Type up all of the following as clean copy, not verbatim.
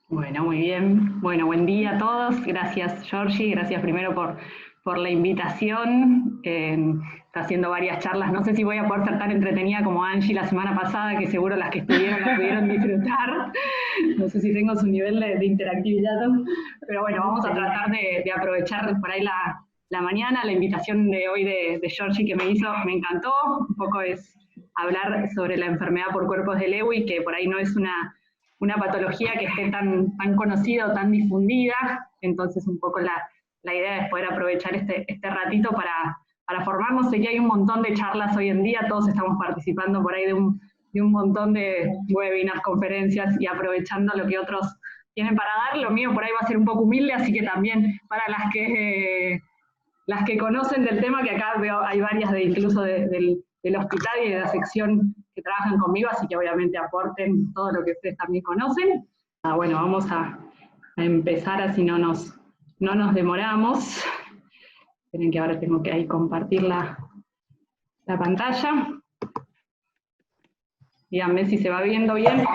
Bueno, muy bien. Bueno, buen día a todos. Gracias, Georgie. Gracias primero por la invitación. Está haciendo varias charlas. No sé si voy a poder ser tan entretenida como Angie la semana pasada, que seguro las que estuvieron la pudieron disfrutar. No sé si tengo su nivel de interactividad, pero bueno, vamos a tratar de aprovechar por ahí la mañana. La invitación de hoy de Georgie que me hizo me encantó. Un poco es hablar sobre la enfermedad por cuerpos de Lewy, que por ahí no es una patología que esté tan conocida o tan difundida, entonces un poco la idea es poder aprovechar este ratito para formarnos. Sé que hay un montón de charlas hoy en día, todos estamos participando por ahí de un montón de webinars, conferencias y aprovechando lo que otros tienen para dar. Lo mío por ahí va a ser un poco humilde, así que también para las que conocen del tema, que acá veo hay varias incluso del hospital y de la sección que trabajan conmigo, así que obviamente aporten todo lo que ustedes también conocen. Bueno, vamos a empezar, así no nos demoramos. Esperen que ahora tengo que ahí compartir la pantalla. Díganme si se va viendo bien.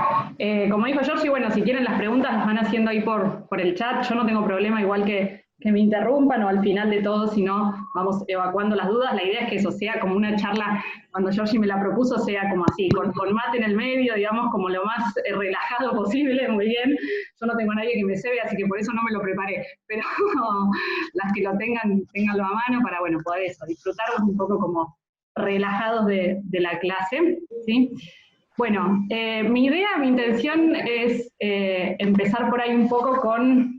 Como dijo Georgie, bueno, si quieren las preguntas las van haciendo ahí por el chat. Yo no tengo problema, igual que me interrumpan o al final de todo, si no, vamos evacuando las dudas. La idea es que eso sea como una charla, cuando Georgie me la propuso, sea como así, con mate en el medio, digamos, como lo más relajado posible, muy bien. Yo no tengo a nadie que me cebe, así que por eso no me lo preparé, pero las que lo tenganlo a mano para, bueno, poder eso, disfrutarlos un poco como relajados de la clase, ¿sí? Bueno, mi idea, mi intención es empezar por ahí un poco con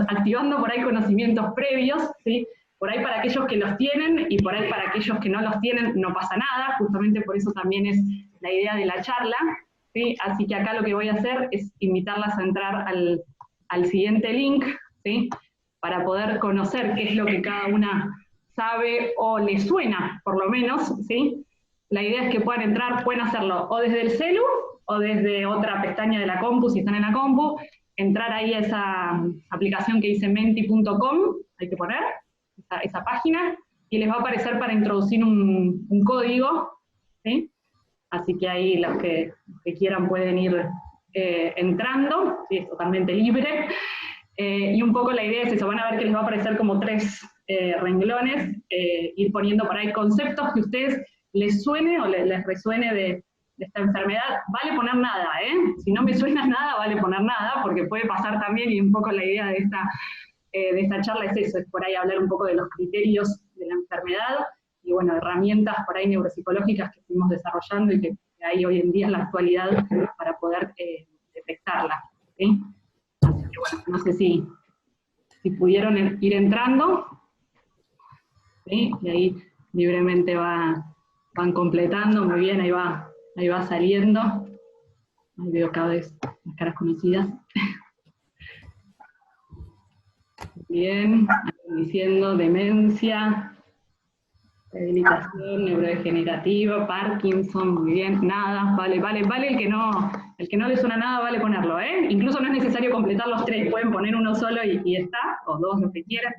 activando por ahí conocimientos previos, ¿sí? Por ahí para aquellos que los tienen y por ahí para aquellos que no los tienen no pasa nada, justamente por eso también es la idea de la charla, ¿sí? Así que acá lo que voy a hacer es invitarlas a entrar al siguiente link, ¿sí? Para poder conocer qué es lo que cada una sabe o le suena, por lo menos, ¿sí? La idea es que puedan entrar, pueden hacerlo o desde el celu o desde otra pestaña de la compu, si están en la compu, entrar ahí a esa aplicación que dice menti.com, hay que poner esa página, y les va a aparecer para introducir un código, ¿sí? Así que ahí los que quieran pueden ir entrando, ¿sí? Es totalmente libre, y un poco la idea es eso, van a ver que les va a aparecer como 3 renglones, ir poniendo por ahí conceptos que ustedes les suene o les resuene de esta enfermedad. Vale poner nada, ¿eh? Si no me suena nada, vale poner nada, porque puede pasar también, y un poco la idea de esta charla es eso, es por ahí hablar un poco de los criterios de la enfermedad, y bueno, herramientas por ahí neuropsicológicas que fuimos desarrollando y que hay hoy en día en la actualidad para poder detectarla, ¿sí? Así que bueno, no sé si pudieron ir entrando, ¿sí? Y ahí libremente van completando, muy bien, ahí va saliendo. Ahí veo cada vez las caras conocidas. Bien, diciendo demencia, rehabilitación neurodegenerativa, Parkinson, muy bien, nada, vale el que no le suena nada, vale ponerlo, ¿eh? Incluso no es necesario completar los 3, pueden poner uno solo y está, o 2, lo que quieran.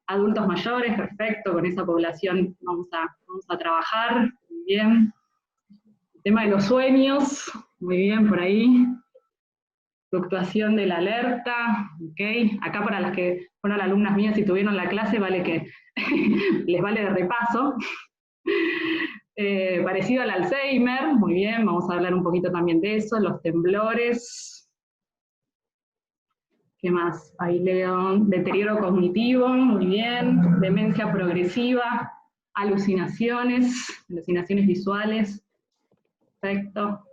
Adultos mayores, perfecto, con esa población vamos a trabajar, muy bien. El tema de los sueños, muy bien, por ahí. Fluctuación de la alerta, ok. Acá para las que fueron alumnas mías y tuvieron la clase, vale que les vale de repaso. Parecido al Alzheimer, muy bien, vamos a hablar un poquito también de eso, los temblores. ¿Qué más? Ahí leo, deterioro cognitivo, muy bien, demencia progresiva, alucinaciones visuales, perfecto.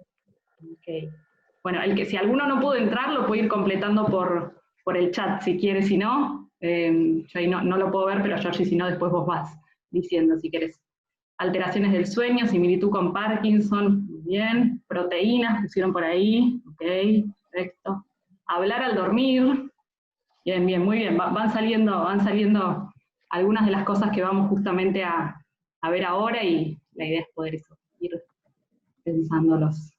Okay. Bueno, si alguno no pudo entrar, lo puede ir completando por el chat si quiere, si no, yo ahí no lo puedo ver, pero Georgie, si no, después vos vas diciendo si querés. Alteraciones del sueño, similitud con Parkinson, muy bien. Proteínas, pusieron por ahí, ok, perfecto. Hablar al dormir, bien, bien, muy bien. Van saliendo algunas de las cosas que vamos justamente a ver ahora, y la idea es poder eso, ir pensándolos.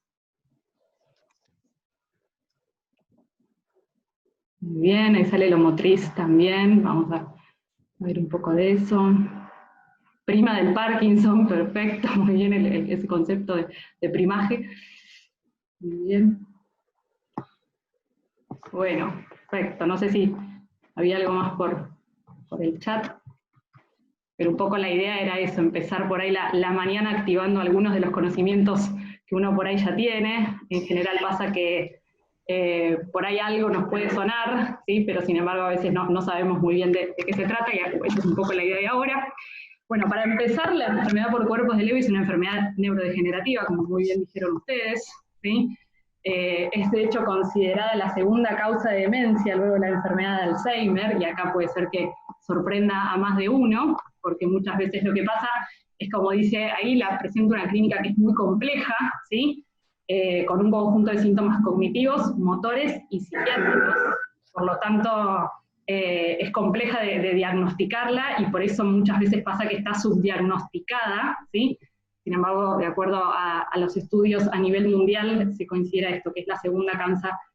Muy bien, ahí sale lo motriz también, vamos a ver un poco de eso. Prima del Parkinson, perfecto, muy bien ese concepto de primaje. Muy bien. Bueno, perfecto. No sé si había algo más por el chat, pero un poco la idea era eso, empezar por ahí la mañana activando algunos de los conocimientos que uno por ahí ya tiene. En general pasa que por ahí algo nos puede sonar, ¿sí? Pero sin embargo a veces no sabemos muy bien de qué se trata, y esa es un poco la idea de ahora. Bueno, para empezar, la enfermedad por cuerpos de Lewy es una enfermedad neurodegenerativa, como muy bien dijeron ustedes, ¿sí? Es de hecho considerada la segunda causa de demencia luego de la enfermedad de Alzheimer, y acá puede ser que sorprenda a más de uno, porque muchas veces lo que pasa es, como dice ahí, presenta una clínica que es muy compleja, ¿sí? Con un conjunto de síntomas cognitivos, motores y psiquiátricos. Por lo tanto, es compleja de diagnosticarla, y por eso muchas veces pasa que está subdiagnosticada, ¿sí? Sin embargo, de acuerdo a los estudios a nivel mundial, se considera esto, que es la segunda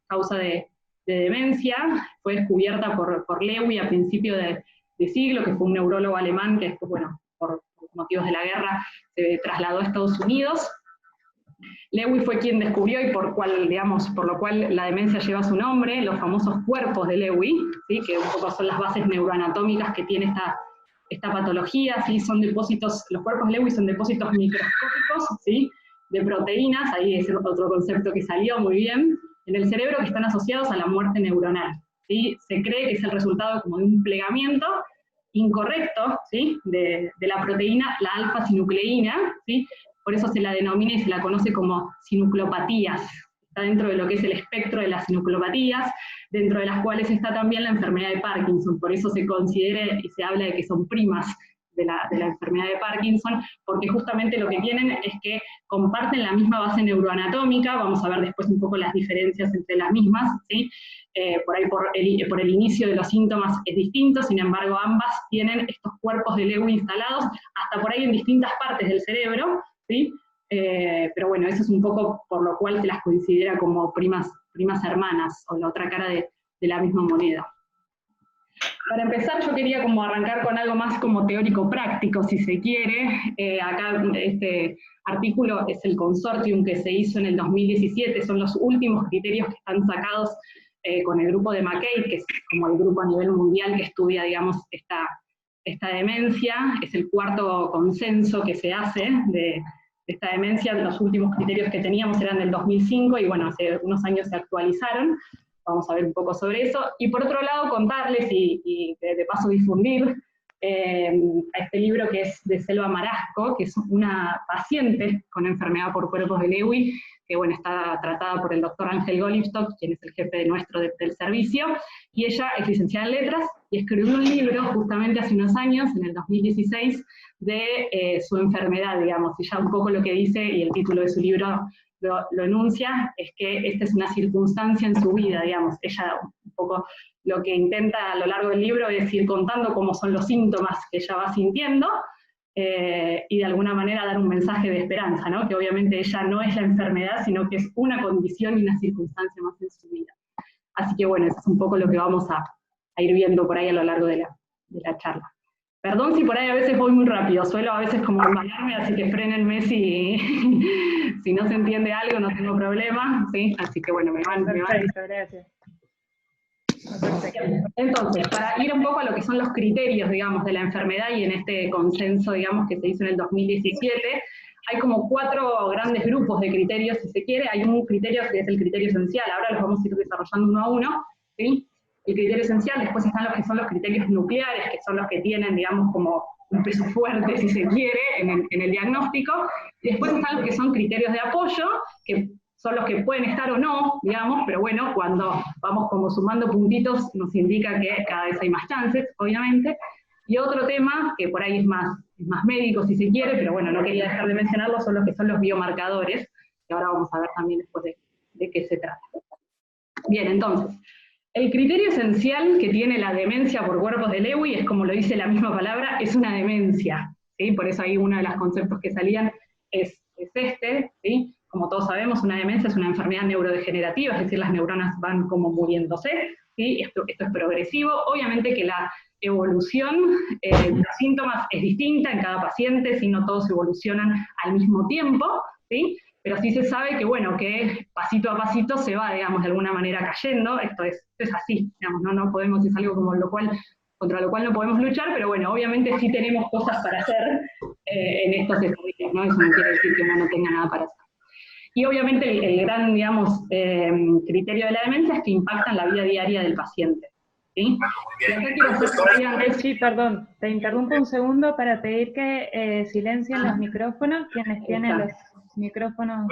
causa de demencia. Fue descubierta por Lewy a principio de siglo, que fue un neurólogo alemán que, bueno, por motivos de la guerra se trasladó a Estados Unidos. Lewy fue quien descubrió, y por lo cual la demencia lleva su nombre, los famosos cuerpos de Lewy, ¿sí? Que un poco son las bases neuroanatómicas que tiene esta patología, ¿sí? Son depósitos, los cuerpos de Lewy son depósitos microscópicos, ¿sí? De proteínas, ahí es otro concepto que salió muy bien, en el cerebro, que están asociados a la muerte neuronal, ¿sí? Se cree que es el resultado como de un plegamiento incorrecto, ¿sí? de la proteína, la alfa-sinucleína, ¿sí? Por eso se la denomina y se la conoce como sinucleopatías. Está dentro de lo que es el espectro de las sinucleopatías, dentro de las cuales está también la enfermedad de Parkinson. Por eso se considera y se habla de que son primas de la enfermedad de Parkinson, porque justamente lo que tienen es que comparten la misma base neuroanatómica. Vamos a ver después un poco las diferencias entre las mismas, ¿sí? Por ahí por el inicio de los síntomas es distinto, sin embargo ambas tienen estos cuerpos de Lewy instalados, hasta por ahí en distintas partes del cerebro, ¿sí? Pero bueno, eso es un poco por lo cual se las considera como primas hermanas, o la otra cara de la misma moneda. Para empezar, yo quería como arrancar con algo más como teórico-práctico, si se quiere. Acá este artículo es el consortium que se hizo en el 2017, son los últimos criterios que están sacados con el grupo de McCabe, que es como el grupo a nivel mundial que estudia, digamos, esta demencia. Es el cuarto consenso que se hace de esta demencia. Los últimos criterios que teníamos eran del 2005, y bueno, hace unos años se actualizaron. Vamos a ver un poco sobre eso. Y por otro lado, contarles y de paso difundir a este libro que es de Selva Marasco, que es una paciente con enfermedad por cuerpos de Lewy, que bueno, está tratada por el doctor Ángel Goldstock, quien es el jefe nuestro del servicio, y ella es licenciada en letras, y escribió un libro justamente hace unos años, en el 2016, de su enfermedad, digamos, y ya un poco lo que dice, y el título de su libro lo enuncia, es que esta es una circunstancia en su vida, digamos. Ella un poco lo que intenta a lo largo del libro es ir contando cómo son los síntomas que ella va sintiendo, y de alguna manera dar un mensaje de esperanza, ¿no? Que obviamente ella no es la enfermedad, sino que es una condición y una circunstancia más en su vida. Así que bueno, eso es un poco lo que vamos a ir viendo por ahí a lo largo de la charla. Perdón si por ahí a veces voy muy rápido, suelo a veces como embalarme, así que frénenme si no se entiende algo, no tengo problema, ¿sí? Así que bueno, me van. Perfecto, gracias. Entonces, para ir un poco a lo que son los criterios, digamos, de la enfermedad, y en este consenso, digamos, que se hizo en el 2017, hay como 4 grandes grupos de criterios, si se quiere. Hay un criterio que es el criterio esencial, ahora los vamos a ir desarrollando uno a uno, ¿sí? El criterio esencial, después están los que son los criterios nucleares, que son los que tienen, digamos, como un peso fuerte, si se quiere, en el diagnóstico, y después están los que son criterios de apoyo, que son los que pueden estar o no, digamos, pero bueno, cuando vamos como sumando puntitos nos indica que cada vez hay más chances, obviamente. Y otro tema, que por ahí es más médico si se quiere, pero bueno, no quería dejar de mencionarlo, son los que son los biomarcadores, que ahora vamos a ver también después de qué se trata. Bien, entonces, el criterio esencial que tiene la demencia por cuerpos de Lewy es, como lo dice la misma palabra, es una demencia, ¿sí? Por eso ahí uno de los conceptos que salían es este, ¿sí? Como todos sabemos, una demencia es una enfermedad neurodegenerativa, es decir, las neuronas van como muriéndose, ¿sí? Esto es progresivo. Obviamente que la evolución de los síntomas es distinta en cada paciente, si no todos evolucionan al mismo tiempo, ¿sí? pero sí se sabe que, bueno, que pasito a pasito se va, digamos, de alguna manera cayendo, esto es así, digamos, no podemos, es algo como contra lo cual no podemos luchar, pero bueno, obviamente sí tenemos cosas para hacer en estos estudios, ¿no? Eso no quiere decir que uno no tenga nada para hacer. Y obviamente el gran, digamos, criterio de la demencia es que impacta en la vida diaria del paciente. ¿Sí? Y acá quiero hacer Sí, perdón, te interrumpo un segundo para pedir que silencien los micrófonos, quienes tienen los micrófonos.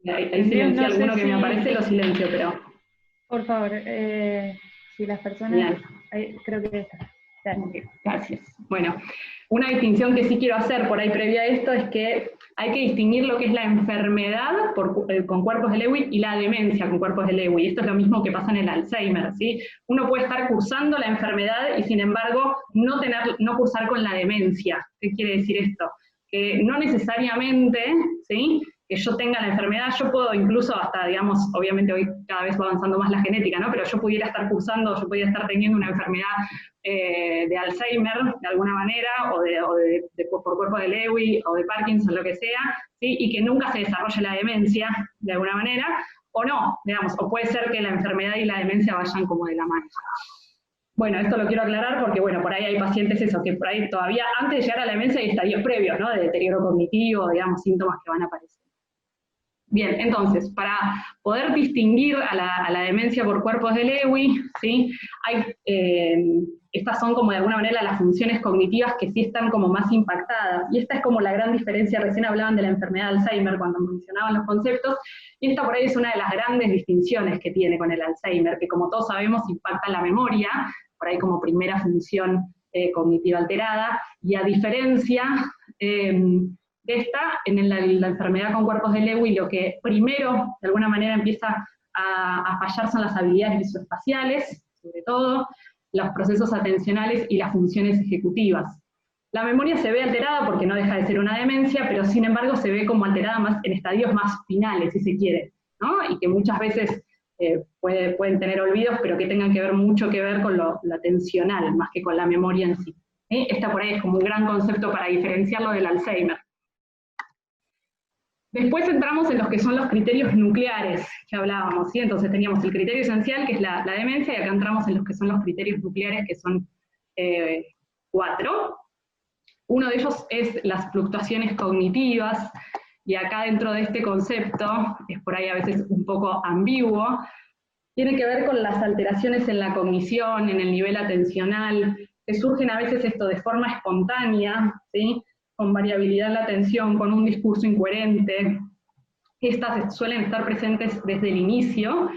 Ahí silencié alguno que me aparece, lo silencio, pero... Por favor, si las personas... creo que está. Okay, gracias. Bueno, una distinción que sí quiero hacer por ahí previa a esto es que hay que distinguir lo que es la enfermedad con cuerpos de Lewy y la demencia con cuerpos de Lewy. Esto es lo mismo que pasa en el Alzheimer, ¿sí? Uno puede estar cursando la enfermedad y sin embargo no cursar con la demencia. ¿Qué quiere decir esto? Que no necesariamente, ¿sí?, que yo tenga la enfermedad, yo puedo incluso hasta, digamos, obviamente hoy cada vez va avanzando más la genética, ¿no? Pero yo pudiera estar cursando, yo pudiera estar teniendo una enfermedad de Alzheimer de alguna manera, por cuerpo de Lewy, o de Parkinson, lo que sea, ¿sí? Y que nunca se desarrolle la demencia de alguna manera, o no, digamos, o puede ser que la enfermedad y la demencia vayan como de la mano. Bueno, esto lo quiero aclarar porque, bueno, por ahí hay pacientes que por ahí todavía, antes de llegar a la demencia, hay estadios previos, ¿no? De deterioro cognitivo, digamos, síntomas que van a aparecer. Bien, entonces, para poder distinguir a la demencia por cuerpos de Lewy, ¿sí? Estas son como de alguna manera las funciones cognitivas que sí están como más impactadas, y esta es como la gran diferencia, recién hablaban de la enfermedad de Alzheimer cuando mencionaban los conceptos, y esta por ahí es una de las grandes distinciones que tiene con el Alzheimer, que como todos sabemos impacta en la memoria, por ahí como primera función cognitiva alterada, y a diferencia en la enfermedad con cuerpos de Lewy, lo que primero, de alguna manera, empieza a fallar son las habilidades visoespaciales, sobre todo, los procesos atencionales y las funciones ejecutivas. La memoria se ve alterada porque no deja de ser una demencia, pero sin embargo se ve como alterada más en estadios más finales, si se quiere, ¿no? Y que muchas veces pueden tener olvidos, pero que tengan mucho que ver con lo atencional, más que con la memoria en sí. Esta por ahí es como un gran concepto para diferenciarlo del Alzheimer. Después entramos en los que son los criterios nucleares, que hablábamos, ¿sí? Entonces teníamos el criterio esencial, que es la demencia, y acá entramos en los que son los criterios nucleares, que son 4. Uno de ellos es las fluctuaciones cognitivas, y acá dentro de este concepto, es por ahí a veces un poco ambiguo, tiene que ver con las alteraciones en la cognición, en el nivel atencional, que surgen a veces de forma espontánea, ¿sí? Con variabilidad en la atención, con un discurso incoherente. Estas suelen estar presentes desde el inicio,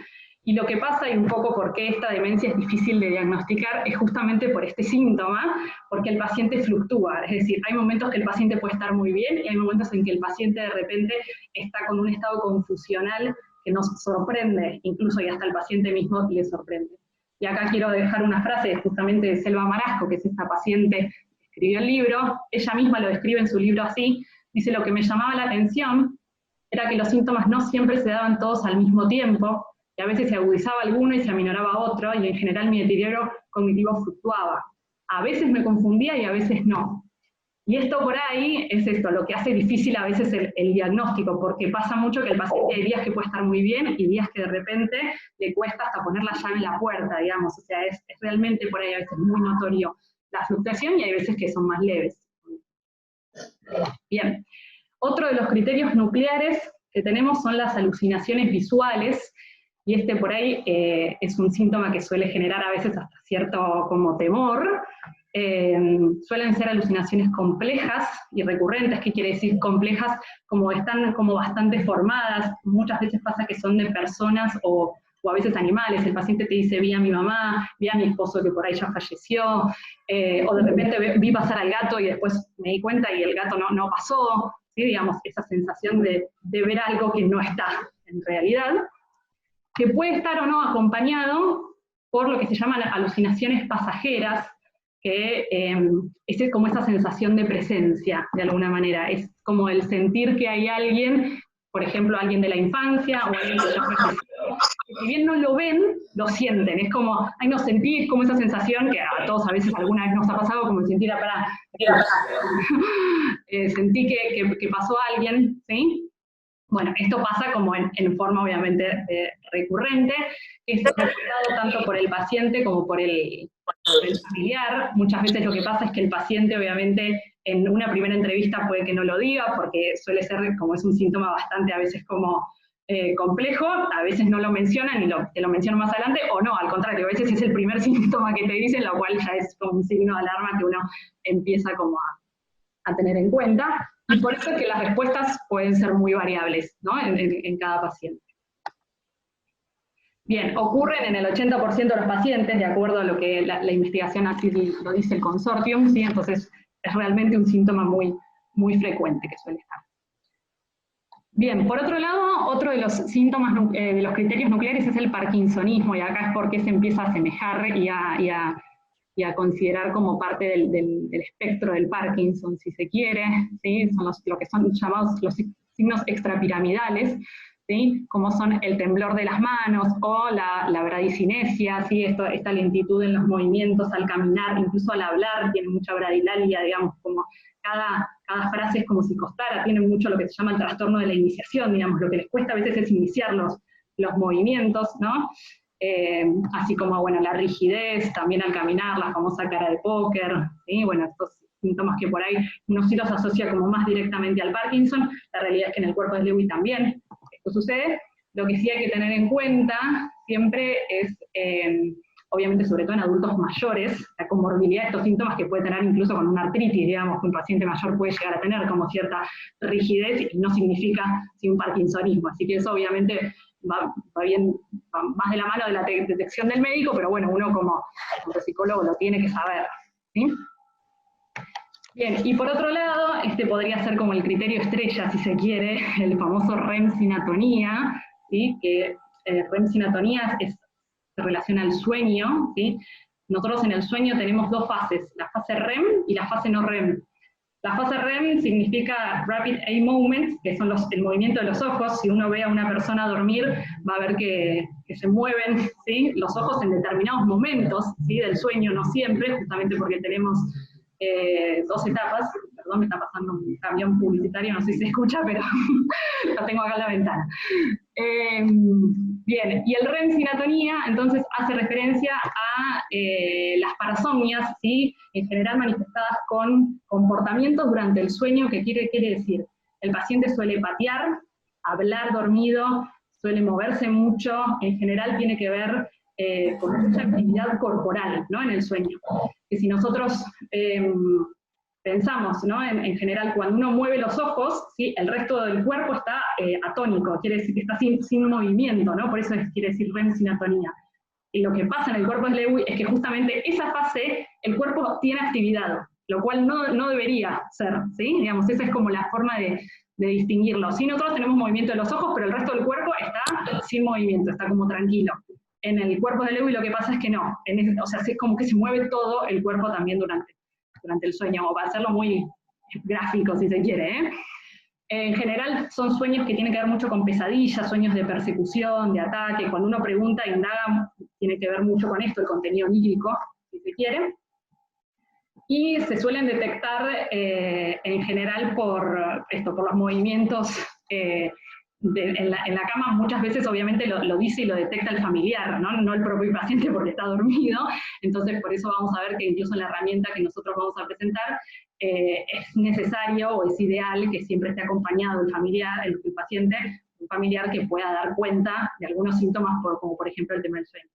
y lo que pasa, y un poco por qué esta demencia es difícil de diagnosticar, es justamente por este síntoma, porque el paciente fluctúa, es decir, hay momentos que el paciente puede estar muy bien, y hay momentos en que el paciente de repente está con un estado confusional que nos sorprende, incluso y hasta el paciente mismo le sorprende. Y acá quiero dejar una frase justamente de Selva Marasco, que es esta paciente escribió el libro, ella misma lo describe en su libro así, dice: lo que me llamaba la atención era que los síntomas no siempre se daban todos al mismo tiempo, y a veces se agudizaba alguno y se aminoraba otro, y en general mi deterioro cognitivo fluctuaba. A veces me confundía y a veces no. Y esto por ahí es lo que hace difícil a veces el diagnóstico, porque pasa mucho que el paciente hay días que puede estar muy bien y días que de repente le cuesta hasta poner la llave en la puerta, digamos, o sea, es realmente por ahí a veces muy notorio la fluctuación, y hay veces que son más leves. Bien, otro de los criterios nucleares que tenemos son las alucinaciones visuales, y por ahí es un síntoma que suele generar a veces hasta cierto como temor. Suelen ser alucinaciones complejas y recurrentes. ¿Qué quiere decir complejas? Como están como bastante formadas, muchas veces pasa que son de personas o a veces animales. El paciente te dice: vi a mi mamá, vi a mi esposo que por ahí ya falleció, o de repente vi pasar al gato y después me di cuenta y el gato no pasó, ¿sí? Digamos, esa sensación de ver algo que no está en realidad, que puede estar o no acompañado por lo que se llaman alucinaciones pasajeras, que es como esa sensación de presencia, de alguna manera, es como el sentir que hay alguien, por ejemplo, alguien de la infancia, o alguien que ya falleció, que si bien no lo ven, lo sienten, es como, ay, no sentí, es como esa sensación que a todos a veces alguna vez nos ha pasado, como sentir, sentí que pasó alguien, ¿sí? Bueno, esto pasa como en forma obviamente recurrente, esto es afectado tanto por el paciente como por el familiar. Muchas veces lo que pasa es que el paciente obviamente en una primera entrevista puede que no lo diga, porque suele ser, como es un síntoma bastante a veces como complejo, a veces no lo mencionan y te lo mencionan más adelante, o no, al contrario, a veces es el primer síntoma que te dicen, lo cual ya es como un signo de alarma que uno empieza como a tener en cuenta, y por eso es que las respuestas pueden ser muy variables, ¿no? en cada paciente. Bien, ocurren en el 80% de los pacientes, de acuerdo a lo que la investigación así lo dice el consortium, ¿sí? Entonces es realmente un síntoma muy, muy frecuente que suele estar. Bien, por otro lado, otro de los síntomas, de los criterios nucleares es el parkinsonismo, y acá es porque se empieza a asemejar y a considerar como parte del espectro del Parkinson, si se quiere, ¿sí? Son lo que son llamados los signos extrapiramidales, ¿sí? Como son el temblor de las manos o la bradicinesia, ¿sí? Esta lentitud en los movimientos al caminar, incluso al hablar, tiene mucha bradilalia, digamos, como cada frase es como si costara, tiene mucho lo que se llama el trastorno de la iniciación, digamos, lo que les cuesta a veces es iniciar los movimientos, ¿no? Así como, bueno, la rigidez, también al caminar, la famosa cara de póker, ¿sí? Bueno, estos síntomas que por ahí uno sí los asocia como más directamente al Parkinson, la realidad es que en el cuerpo de Lewy también esto sucede. Lo que sí hay que tener en cuenta siempre es, obviamente sobre todo en adultos mayores, la comorbilidad de estos síntomas que puede tener incluso con una artritis, digamos, que un paciente mayor puede llegar a tener como cierta rigidez y no significa un parkinsonismo, así que eso obviamente va más de la mano de la detección del médico, pero bueno, uno como psicólogo lo tiene que saber, ¿sí? Bien, y por otro lado, este podría ser como el criterio estrella, si se quiere, el famoso REM-sinatonía, ¿sí? Que REM-sinatonía se relaciona al sueño, ¿sí? Nosotros en el sueño tenemos dos fases, la fase REM y la fase no REM. La fase REM significa Rapid Eye Movements, que son el movimiento de los ojos. Si uno ve a una persona dormir, va a ver que se mueven, ¿sí? Los ojos en determinados momentos, ¿sí? Del sueño, no siempre, justamente porque tenemos dos etapas. Perdón, me está pasando un camión publicitario, no sé si se escucha, pero lo tengo acá en la ventana. Bien, y el REM-sinatonía entonces hace referencia a las parasomnias, ¿sí? En general manifestadas con comportamientos durante el sueño, que quiere decir, el paciente suele patear, hablar dormido, suele moverse mucho, en general tiene que ver con mucha actividad corporal, ¿no? En el sueño. Que si nosotros pensamos, ¿no? En general, cuando uno mueve los ojos, ¿sí? El resto del cuerpo está atónico, quiere decir que está sin movimiento, ¿no? Por eso quiere decir REM-sinatonía. Y lo que pasa en el cuerpo de Lewy es que justamente esa fase, el cuerpo tiene actividad, lo cual no debería ser, ¿sí? Digamos, esa es como la forma de distinguirlo. Sí, nosotros tenemos movimiento de los ojos, pero el resto del cuerpo está sin movimiento, está como tranquilo. En el cuerpo de Lewy lo que pasa es que no, o sea, es como que se mueve todo el cuerpo también durante el sueño, o para hacerlo muy gráfico si se quiere, ¿eh? En general son sueños que tienen que ver mucho con pesadillas, sueños de persecución, de ataque. Cuando uno pregunta e indaga, tiene que ver mucho con esto, el contenido onírico, si se quiere. Y se suelen detectar en general por los movimientos en la cama. Muchas veces obviamente lo dice y lo detecta el familiar, no el propio paciente porque está dormido. Entonces por eso vamos a ver que incluso en la herramienta que nosotros vamos a presentar es necesario o es ideal que siempre esté acompañado el familiar, el paciente, un familiar que pueda dar cuenta de algunos síntomas como por ejemplo el tema del sueño.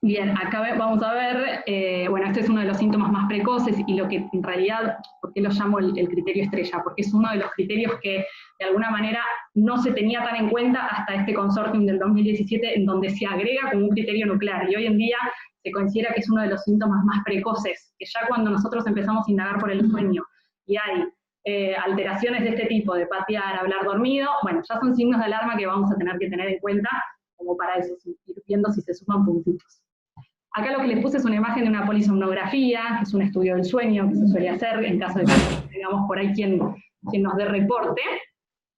Bien, acá vamos a ver, bueno, este es uno de los síntomas más precoces y lo que en realidad, ¿por qué lo llamo el criterio estrella? Porque es uno de los criterios que de alguna manera no se tenía tan en cuenta hasta este consortium del 2017, en donde se agrega como un criterio nuclear, y hoy en día se considera que es uno de los síntomas más precoces, que ya cuando nosotros empezamos a indagar por el sueño y hay alteraciones de este tipo, de patear, hablar dormido, bueno, ya son signos de alarma que vamos a tener que tener en cuenta, como para eso, ir viendo si se suman puntitos. Acá lo que les puse es una imagen de una polisomnografía, que es un estudio del sueño que se suele hacer en caso de que tengamos por ahí quien nos dé reporte.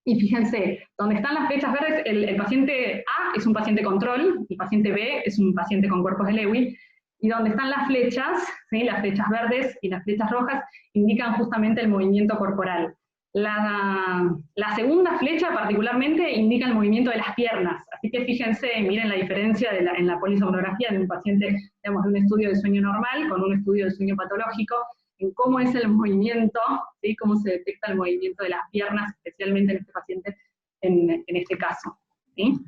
Y fíjense, donde están las flechas verdes, el paciente A es un paciente control, el paciente B es un paciente con cuerpos de Lewy, y donde están las flechas, ¿sí? Las flechas verdes y las flechas rojas indican justamente el movimiento corporal. La segunda flecha particularmente indica el movimiento de las piernas, así que fíjense, miren la diferencia en la polisomnografía de un paciente, digamos, de un estudio de sueño normal con un estudio de sueño patológico, en cómo es el movimiento, ¿sí? Cómo se detecta el movimiento de las piernas, especialmente en este paciente, en este caso. ¿Sí?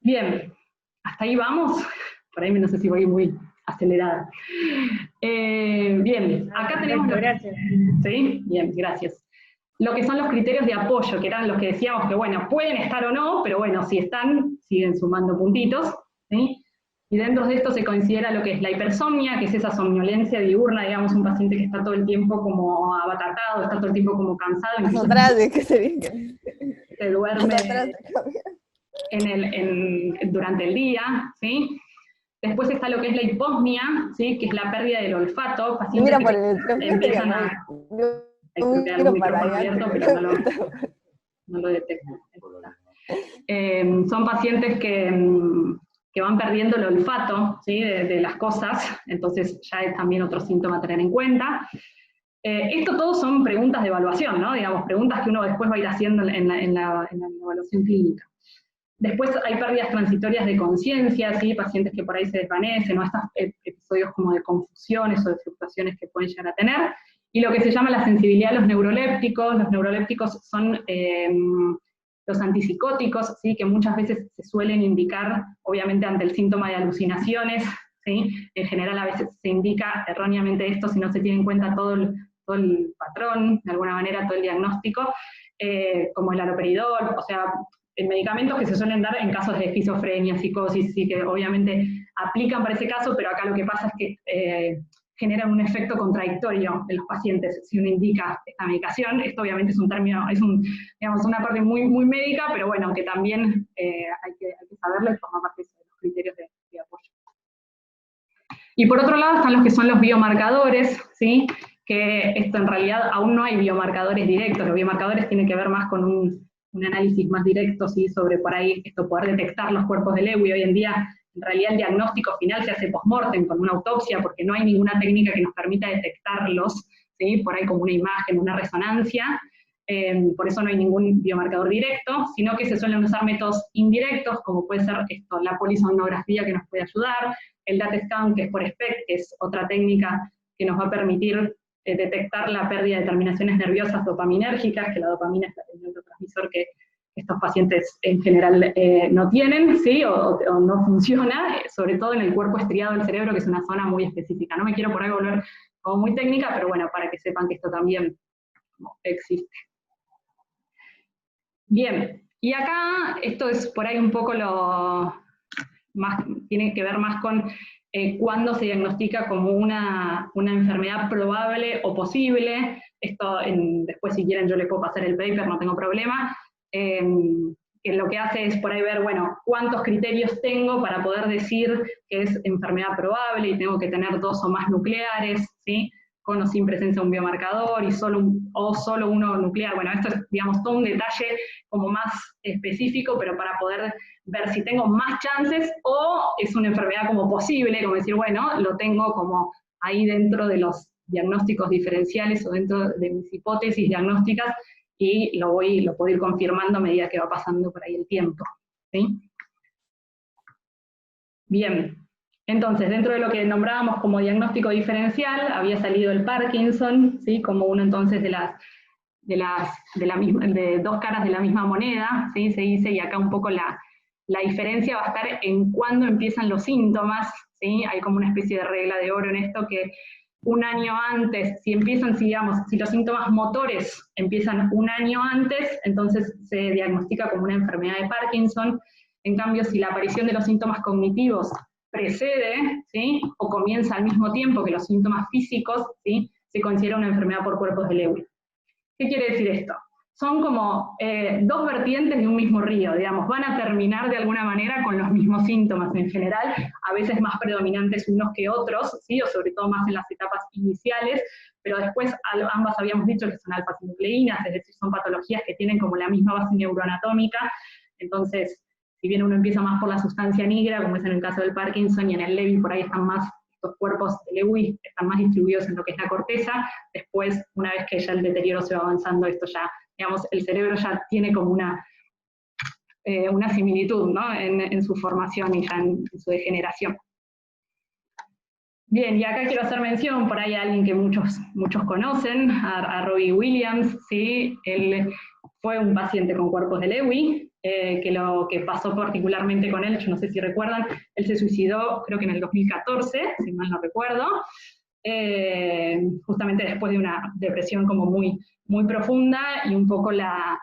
Bien, hasta ahí vamos, por ahí no sé si voy muy acelerada. Bien, acá tenemos... Gracias. ¿Sí? Bien, gracias. Lo que son los criterios de apoyo, que eran los que decíamos que, bueno, pueden estar o no, pero bueno, si están, siguen sumando puntitos, ¿sí? Y dentro de esto se considera lo que es la hipersomnia, que es esa somnolencia diurna, digamos, un paciente que está todo el tiempo como abatatado, está todo el tiempo como cansado. Más atrás, ¿de qué sería? Se duerme durante el día, ¿sí? Después está lo que es la hiposmia, ¿sí? Que es la pérdida del olfato. Mira, por el empiezan a... Creo que hay algún micrófono abierto, pero no lo detecto. Son pacientes que van perdiendo el olfato, ¿sí? de las cosas, entonces ya es también otro síntoma a tener en cuenta. Esto todo son preguntas de evaluación, ¿no? Digamos, preguntas que uno después va a ir haciendo en la evaluación clínica. Después hay pérdidas transitorias de conciencia, ¿sí? Pacientes que por ahí se desvanecen, ¿no? Estos episodios como de confusiones o de fluctuaciones que pueden llegar a tener. Y lo que se llama la sensibilidad a los neurolépticos son los antipsicóticos, ¿sí? Que muchas veces se suelen indicar, obviamente, ante el síntoma de alucinaciones, ¿sí? En general a veces se indica erróneamente esto si no se tiene en cuenta todo el patrón, de alguna manera todo el diagnóstico, como el haloperidol, o sea, medicamentos que se suelen dar en casos de esquizofrenia, psicosis, sí, que obviamente aplican para ese caso, pero acá lo que pasa es que generan un efecto contradictorio en los pacientes si uno indica esta medicación. Esto obviamente es un término, digamos, una parte muy, muy médica, pero bueno, que también hay que saberlo y forma parte de los criterios de apoyo. Y por otro lado están los que son los biomarcadores, ¿sí? Que esto en realidad aún no hay biomarcadores directos, los biomarcadores tienen que ver más con un análisis más directo, ¿sí? Sobre por ahí esto, poder detectar los cuerpos de Lewy. Hoy en día, en realidad el diagnóstico final se hace post-mortem con una autopsia, porque no hay ninguna técnica que nos permita detectarlos, ¿sí? Por ahí como una imagen, una resonancia, por eso no hay ningún biomarcador directo, sino que se suelen usar métodos indirectos, como puede ser esto, la polisomnografía que nos puede ayudar, el DAT-scan, que es por SPECT, que es otra técnica que nos va a permitir detectar la pérdida de terminaciones nerviosas dopaminérgicas, que la dopamina es el neurotransmisor que estos pacientes en general no tienen, ¿sí? o no funciona, sobre todo en el cuerpo estriado del cerebro, que es una zona muy específica. No me quiero por ahí volver como muy técnica, pero bueno, para que sepan que esto también existe. Bien, y acá esto es por ahí un poco tiene que ver más con cuándo se diagnostica como una enfermedad probable o posible. Esto después si quieren yo les puedo pasar el paper, no tengo problema. Que lo que hace es por ahí ver, bueno, cuántos criterios tengo para poder decir que es enfermedad probable y tengo que tener 2 o más nucleares, ¿sí? Con o sin presencia de un biomarcador y solo uno nuclear. Bueno, esto es, digamos, todo un detalle como más específico, pero para poder ver si tengo más chances o es una enfermedad como posible, como decir, bueno, lo tengo como ahí dentro de los diagnósticos diferenciales o dentro de mis hipótesis diagnósticas y lo puedo ir confirmando a medida que va pasando por ahí el tiempo, ¿sí? Bien. Entonces, dentro de lo que nombrábamos como diagnóstico diferencial, había salido el Parkinson, ¿sí? Como uno entonces de dos caras de la misma moneda, ¿sí? Se dice, y acá un poco la diferencia va a estar en cuándo empiezan los síntomas, ¿sí? Hay como una especie de regla de oro en esto que un año antes, si los síntomas motores empiezan un año antes, entonces se diagnostica como una enfermedad de Parkinson. En cambio, si la aparición de los síntomas cognitivos precede, ¿sí? O comienza al mismo tiempo que los síntomas físicos, ¿sí? Se considera una enfermedad por cuerpos de Lewy. ¿Qué quiere decir esto? Son como dos vertientes de un mismo río, digamos, van a terminar de alguna manera con los mismos síntomas en general, a veces más predominantes unos que otros, ¿sí? O sobre todo más en las etapas iniciales, pero después ambas habíamos dicho que son alfa-sinucleínas, es decir, son patologías que tienen como la misma base neuroanatómica, entonces, si bien uno empieza más por la sustancia negra, como es en el caso del Parkinson, y en el Lewy por ahí están más estos cuerpos de Lewy están más distribuidos en lo que es la corteza. Después, una vez que ya el deterioro se va avanzando, esto ya, digamos, el cerebro ya tiene como una similitud, ¿no? en su formación y ya en su degeneración. Bien, y acá quiero hacer mención, por ahí a alguien que muchos conocen, a Robbie Williams, ¿sí? Él fue un paciente con cuerpos de Lewy, que lo que pasó particularmente con él, yo no sé si recuerdan, él se suicidó creo que en el 2014, si mal no recuerdo, justamente después de una depresión como muy profunda, y un poco la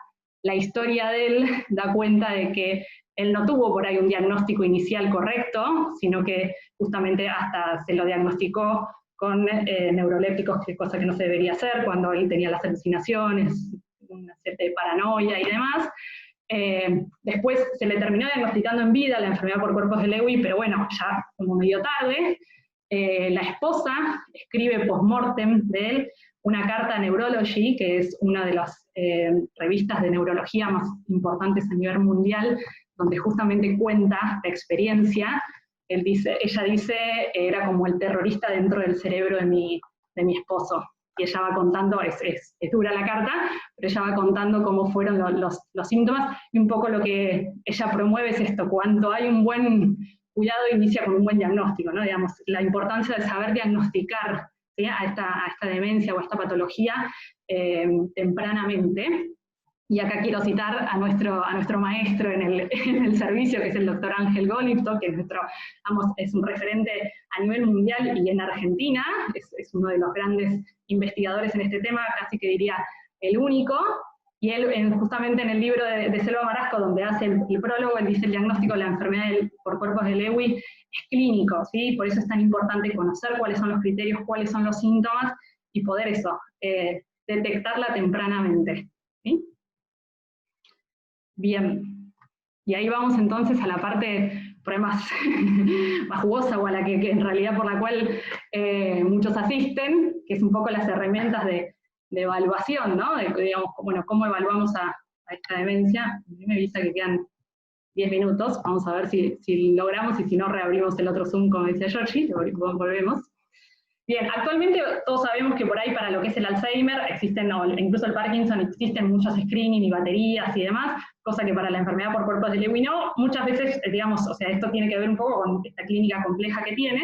historia de él da cuenta de que él no tuvo por ahí un diagnóstico inicial correcto, sino que justamente hasta se lo diagnosticó con neurolépticos, que es cosa que no se debería hacer, cuando él tenía las alucinaciones, una serie de paranoia y demás. Después se le terminó diagnosticando en vida la enfermedad por cuerpos de Lewy, pero bueno, ya como medio tarde. La esposa escribe post-mortem de él una carta a Neurology, que es una de las revistas de neurología más importantes a nivel mundial, donde justamente cuenta la experiencia. Ella dice, era como el terrorista dentro del cerebro de mi esposo. Y ella va contando, es dura la carta, pero ella va contando cómo fueron los síntomas, y un poco lo que ella promueve es esto: cuando hay un buen cuidado, inicia con un buen diagnóstico, ¿no? Digamos, la importancia de saber diagnosticar, ¿sí?, a esta demencia o a esta patología tempranamente. Y acá quiero citar a nuestro maestro en el servicio, que es el doctor Ángel Gollipto, que es un referente a nivel mundial y en Argentina, es uno de los grandes investigadores en este tema, casi que diría el único. Y él, justamente en el libro de Selva Marasco, donde hace el prólogo, él dice: el diagnóstico de la enfermedad por cuerpos de Lewy es clínico, ¿sí? Por eso es tan importante conocer cuáles son los criterios, cuáles son los síntomas, y poder detectarla tempranamente, ¿sí? Bien, y ahí vamos entonces a la parte por ahí más jugosa, o a la que en realidad por la cual muchos asisten, que es un poco las herramientas de evaluación, ¿no? Digamos, bueno, cómo evaluamos a esta demencia. A mí me avisa que quedan 10 minutos, vamos a ver si logramos, y si no, reabrimos el otro Zoom, como decía Georgie, volvemos. Bien, actualmente todos sabemos que por ahí, para lo que es el Alzheimer, incluso el Parkinson, existen muchos screening y baterías y demás, cosa que para la enfermedad por cuerpos de Lewy no. Muchas veces, digamos, o sea, esto tiene que ver un poco con esta clínica compleja que tiene,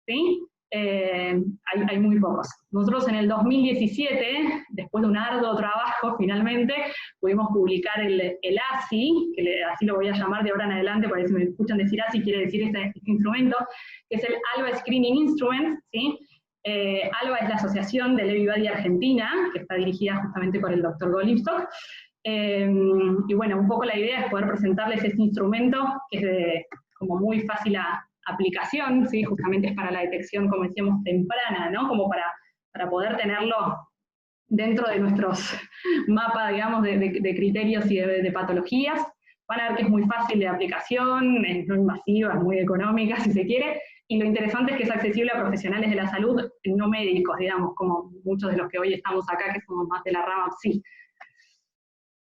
¿sí? Hay muy pocos. Nosotros en el 2017, después de un arduo trabajo, finalmente pudimos publicar el ASI, que así lo voy a llamar de ahora en adelante, porque si me escuchan decir ASI, quiere decir este instrumento, que es el ALBA Screening Instrument, ¿sí? ALBA es la Asociación de Lewy Body Argentina, que está dirigida justamente por el doctor Gollipto. Y bueno, un poco la idea es poder presentarles este instrumento, que es como muy fácil aplicación, ¿sí? Justamente es para la detección, como decíamos, temprana, ¿no? Como para poder tenerlo dentro de nuestros mapas, digamos, de criterios y de patologías. Van a ver que es muy fácil de aplicación, es no invasiva, es muy económica, si se quiere, y lo interesante es que es accesible a profesionales de la salud, no médicos, digamos, como muchos de los que hoy estamos acá, que somos más de la rama PSI.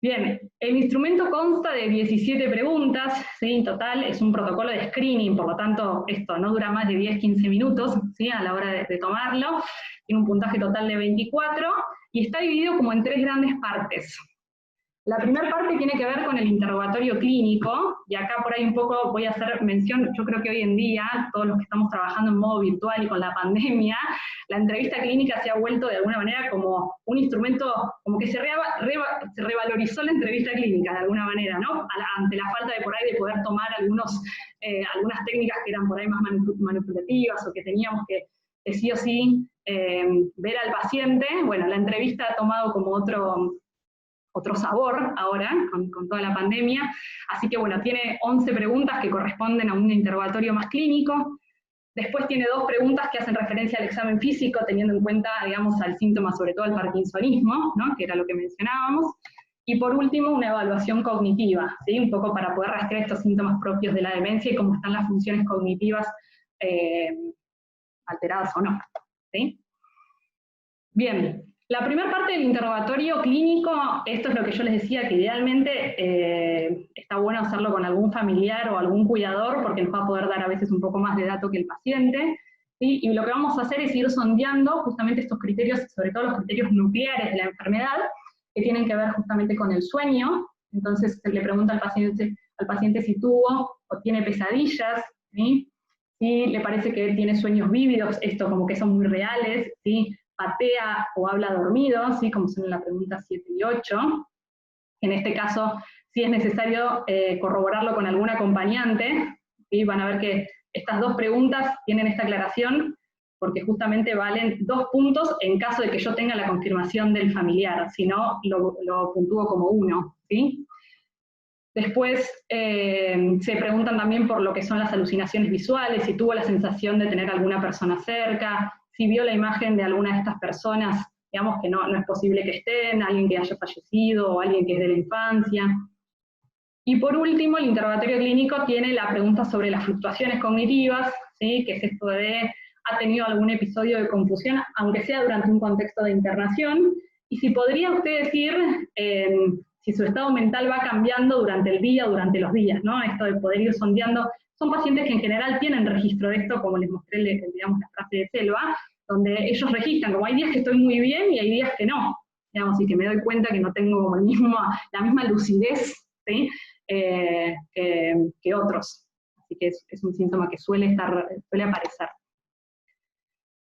Bien, el instrumento consta de 17 preguntas, ¿sí? En total es un protocolo de screening, por lo tanto esto no dura más de 10-15 minutos, ¿sí? A la hora de tomarlo. Tiene un puntaje total de 24 y está dividido como en 3 grandes partes. La primera parte tiene que ver con el interrogatorio clínico, y acá por ahí un poco voy a hacer mención. Yo creo que hoy en día, todos los que estamos trabajando en modo virtual y con la pandemia, la entrevista clínica se ha vuelto de alguna manera como un instrumento, como que se revalorizó la entrevista clínica de alguna manera, ¿no? Ante la falta de por ahí de poder tomar algunas técnicas que eran por ahí más manipulativas, o que teníamos que sí o sí ver al paciente. Bueno, la entrevista ha tomado como otro sabor ahora, con toda la pandemia. Así que bueno, tiene 11 preguntas que corresponden a un interrogatorio más clínico. Después tiene 2 preguntas que hacen referencia al examen físico, teniendo en cuenta, digamos, al síntoma, sobre todo al parkinsonismo, ¿no? Que era lo que mencionábamos. Y por último, una evaluación cognitiva, ¿sí? Un poco para poder rastrear estos síntomas propios de la demencia y cómo están las funciones cognitivas alteradas o no, ¿sí? Bien. La primera parte del interrogatorio clínico, esto es lo que yo les decía, que idealmente está bueno hacerlo con algún familiar o algún cuidador, porque nos va a poder dar a veces un poco más de dato que el paciente. ¿sí? Y lo que vamos a hacer es ir sondeando justamente estos criterios, sobre todo los criterios nucleares de la enfermedad, que tienen que ver justamente con el sueño. Entonces se le pregunta al paciente si tuvo o tiene pesadillas, ¿sí? Si le parece que tiene sueños vívidos, esto como que son muy reales, ¿sí? Patea o habla dormido, ¿sí? Como son en la pregunta 7 y 8. En este caso, si es necesario corroborarlo con algún acompañante, ¿sí? Van a ver que estas dos preguntas tienen esta aclaración, porque justamente valen 2 puntos en caso de que yo tenga la confirmación del familiar, si no, lo puntúo como 1, ¿sí? Después se preguntan también por lo que son las alucinaciones visuales, si tuvo la sensación de tener alguna persona cerca, si vio la imagen de alguna de estas personas, digamos que no es posible que estén, alguien que haya fallecido o alguien que es de la infancia. Y por último, el interrogatorio clínico tiene la pregunta sobre las fluctuaciones cognitivas, ¿sí? Que es esto de, ¿ha tenido algún episodio de confusión, aunque sea durante un contexto de internación? Y si podría usted decir si su estado mental va cambiando durante el día o durante los días, ¿no? Esto de poder ir sondeando. Son pacientes que en general tienen registro de esto, como les mostré, digamos, la frase de Selva, donde ellos registran, como hay días que estoy muy bien y hay días que no, digamos, y que me doy cuenta que no tengo como la misma lucidez, ¿sí? Que otros. Así que es un síntoma que suele aparecer.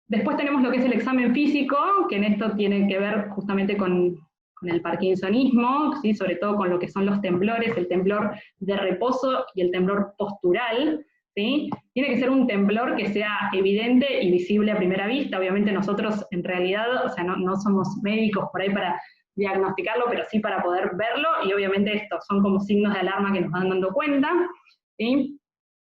Después tenemos lo que es el examen físico, que en esto tiene que ver justamente con el parkinsonismo, ¿sí? Sobre todo con lo que son los temblores, el temblor de reposo y el temblor postural, ¿sí? Tiene que ser un temblor que sea evidente y visible a primera vista. Obviamente nosotros en realidad, o sea, no somos médicos por ahí para diagnosticarlo, pero sí para poder verlo, y obviamente estos son como signos de alarma que nos van dando cuenta, ¿sí?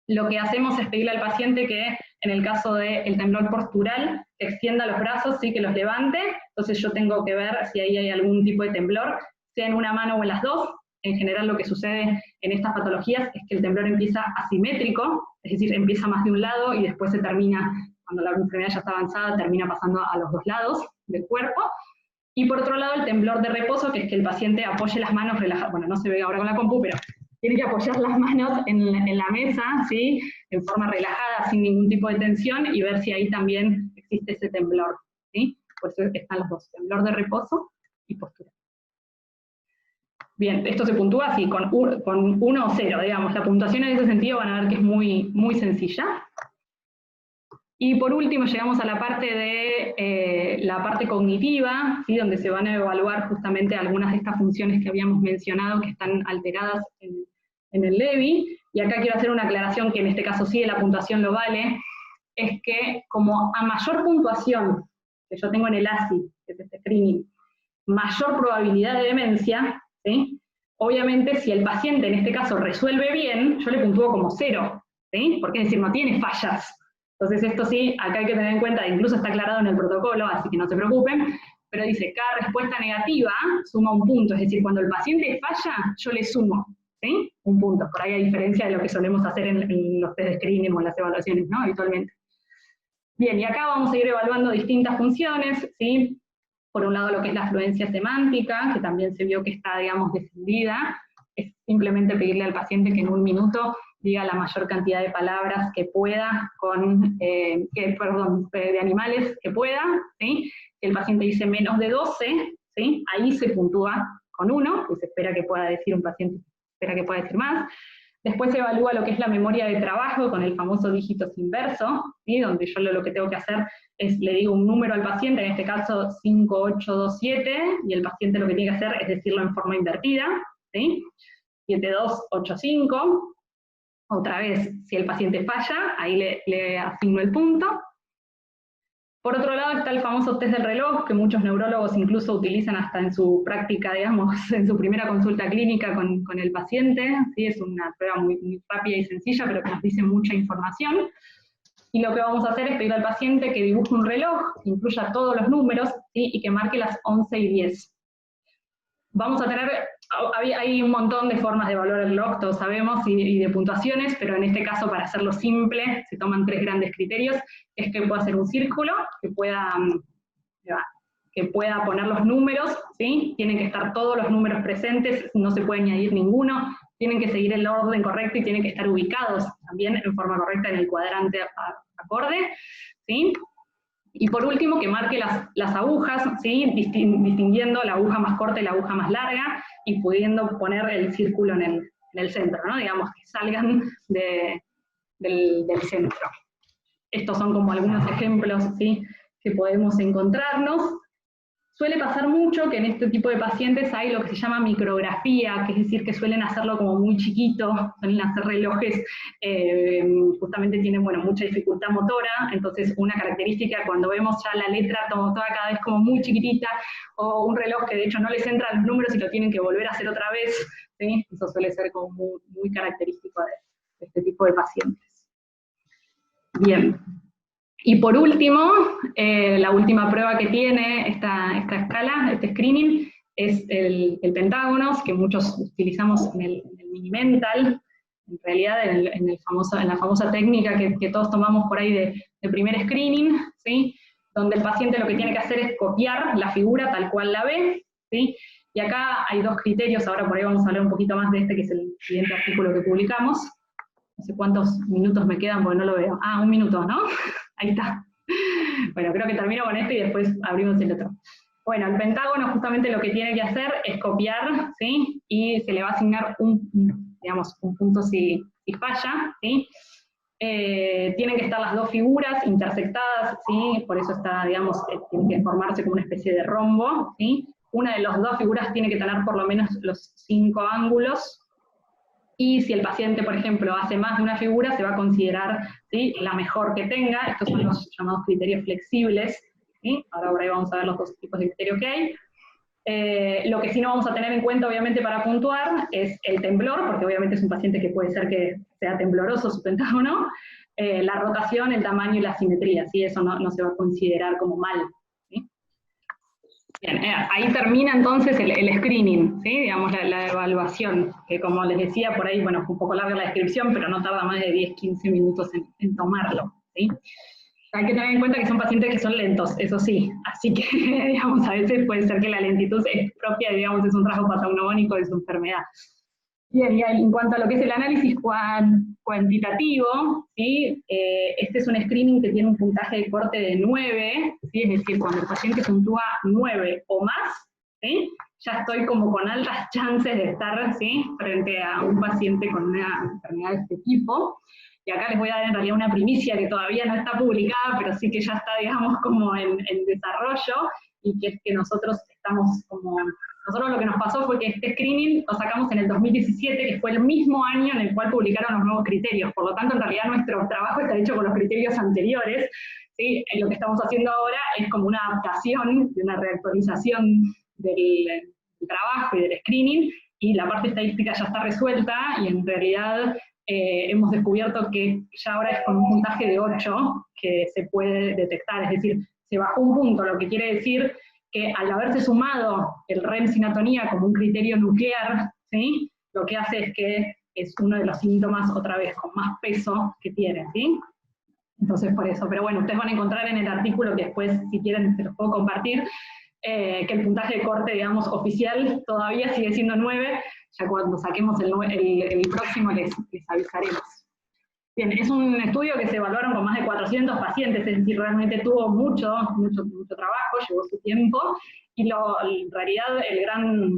Lo que hacemos es pedirle al paciente que, en el caso del temblor postural, extienda los brazos, sí, que los levante. Entonces yo tengo que ver si ahí hay algún tipo de temblor, sea en una mano o en las dos. En general lo que sucede en estas patologías es que el temblor empieza asimétrico, es decir, empieza más de un lado y después se termina, cuando la enfermedad ya está avanzada, termina pasando a los 2 lados del cuerpo. Y por otro lado el temblor de reposo, que es que el paciente apoye las manos relajadas, bueno, no se ve ahora con la compu, pero tiene que apoyar las manos en la mesa, ¿sí? En forma relajada, sin ningún tipo de tensión, y ver si ahí también existe ese temblor, ¿sí? Por eso están los dos, temblor de reposo y postura. Bien, esto se puntúa así, con 1 o 0, digamos. La puntuación en ese sentido van a ver que es muy, muy sencilla. Y por último llegamos a la parte de la parte cognitiva, ¿sí? Donde se van a evaluar justamente algunas de estas funciones que habíamos mencionado que están alteradas en el Levy. Y acá quiero hacer una aclaración que en este caso sí la puntuación lo vale, es que como a mayor puntuación que yo tengo en el ASI, que es este screening, mayor probabilidad de demencia, ¿sí? Obviamente si el paciente en este caso resuelve bien, yo le puntúo como 0, ¿sí? Porque es decir, no tiene fallas. Entonces esto sí, acá hay que tener en cuenta, incluso está aclarado en el protocolo, así que no se preocupen, pero dice, cada respuesta negativa suma 1 punto, es decir, cuando el paciente falla, yo le sumo, ¿sí? 1 punto, por ahí a diferencia de lo que solemos hacer en los test de screening o en las evaluaciones, ¿no? Habitualmente. Bien, y acá vamos a ir evaluando distintas funciones, ¿sí? Por un lado lo que es la fluencia semántica, que también se vio que está, digamos, descendida, es simplemente pedirle al paciente que en 1 minuto diga la mayor cantidad de palabras que pueda, de animales que pueda, ¿sí? Si el paciente dice menos de 12, ¿sí? Ahí se puntúa con 1, pues se espera que pueda decir un paciente, espera que pueda decir más. Después se evalúa lo que es la memoria de trabajo con el famoso dígitos inverso, ¿sí? Donde yo lo que tengo que hacer es, le digo un número al paciente, en este caso 5827, y el paciente lo que tiene que hacer es decirlo en forma invertida, ¿sí? 7285. Otra vez, si el paciente falla, ahí le asigno el punto. Por otro lado está el famoso test del reloj, que muchos neurólogos incluso utilizan hasta en su práctica, digamos, en su primera consulta clínica con el paciente, ¿sí? Es una prueba muy, muy rápida y sencilla, pero que nos dice mucha información. Y lo que vamos a hacer es pedir al paciente que dibuje un reloj, que incluya todos los números, ¿sí? Y que marque las 11 y 10. Vamos a tener, hay un montón de formas de evaluar el reloj, todos sabemos, y de puntuaciones, pero en este caso, para hacerlo simple, se toman 3 grandes criterios, es que pueda hacer un círculo, que pueda poner los números, ¿sí? Tienen que estar todos los números presentes, no se puede añadir ninguno, tienen que seguir el orden correcto y tienen que estar ubicados también en forma correcta en el cuadrante acorde, ¿sí? Y por último, que marque las agujas, ¿sí? Distinguiendo la aguja más corta y la aguja más larga, y pudiendo poner el círculo en el centro, ¿no? Digamos, que salgan del centro. Estos son como algunos ejemplos, ¿sí?, que podemos encontrarnos. Suele pasar mucho que en este tipo de pacientes hay lo que se llama micrografía, que es decir, que suelen hacerlo como muy chiquito, suelen hacer relojes, justamente tienen, bueno, mucha dificultad motora, entonces una característica cuando vemos ya la letra toda cada vez como muy chiquitita, o un reloj que de hecho no les entran los números y lo tienen que volver a hacer otra vez, ¿sí? Eso suele ser como muy, muy característico de este tipo de pacientes. Bien. Y por último, la última prueba que tiene esta escala, este screening, es el pentágono, que muchos utilizamos en el Minimental, en realidad en la famosa técnica que todos tomamos por ahí de primer screening, ¿sí? Donde el paciente lo que tiene que hacer es copiar la figura tal cual la ve, ¿sí? Y acá hay dos criterios, ahora por ahí vamos a hablar un poquito más de este, que es el siguiente artículo que publicamos. No sé cuántos minutos me quedan porque no lo veo. Ah, 1 minuto, ¿no? Ahí está. Bueno, creo que termino con este y después abrimos el otro. Bueno, el pentágono justamente lo que tiene que hacer es copiar, ¿sí? Y se le va a asignar un punto si falla, ¿sí? Tienen que estar las dos figuras intersectadas, ¿sí? Por eso está, digamos, tiene que formarse como una especie de rombo, ¿sí? Una de las dos figuras tiene que tener por lo menos los 5 ángulos, y si el paciente, por ejemplo, hace más de una figura, se va a considerar, ¿sí?, la mejor que tenga. Estos son los llamados criterios flexibles, ¿sí? Ahora por ahí vamos a ver los dos tipos de criterios que hay. Lo que sí no vamos a tener en cuenta, obviamente, para puntuar, es el temblor, porque obviamente es un paciente que puede ser que sea tembloroso su pentágono, la rotación, el tamaño y la simetría, ¿sí? Eso no se va a considerar como mal, ¿sí? Bien, ahí termina entonces el screening, ¿sí? Digamos, la evaluación, que como les decía, por ahí, bueno, fue un poco larga la descripción, pero no tarda más de 10-15 minutos en tomarlo, ¿sí? Hay que tener en cuenta que son pacientes que son lentos, eso sí, así que, digamos, a veces puede ser que la lentitud es propia, digamos, es un rasgo patognomónico de su enfermedad. Bien, y en cuanto a lo que es el análisis cuantitativo, ¿sí? Este es un screening que tiene un puntaje de corte de 9, ¿sí? Es decir, cuando el paciente puntúa 9 o más, ¿sí?, ya estoy como con altas chances de estar, ¿sí?, frente a un paciente con una enfermedad de este tipo. Y acá les voy a dar en realidad una primicia que todavía no está publicada, pero sí que ya está, digamos, como en desarrollo, y que es que nosotros estamos como... Nosotros lo que nos pasó fue que este screening lo sacamos en el 2017, que fue el mismo año en el cual publicaron los nuevos criterios. Por lo tanto, en realidad nuestro trabajo está hecho con los criterios anteriores, ¿sí? Lo que estamos haciendo ahora es como una adaptación, de una reactualización del trabajo y del screening, y la parte estadística ya está resuelta, y en realidad hemos descubierto que ya ahora es con un puntaje de 8 que se puede detectar, es decir, se bajó un punto, lo que quiere decir que al haberse sumado el REM sinatonía como un criterio nuclear, ¿sí?, lo que hace es que es uno de los síntomas, otra vez, con más peso que tiene, ¿sí? Entonces, por eso. Pero bueno, ustedes van a encontrar en el artículo, que después, si quieren, se los puedo compartir, que el puntaje de corte, digamos, oficial todavía sigue siendo 9, ya cuando saquemos el próximo les avisaremos. Bien, es un estudio que se evaluaron con más de 400 pacientes, es decir, realmente tuvo mucho trabajo, llevó su tiempo, y en realidad el gran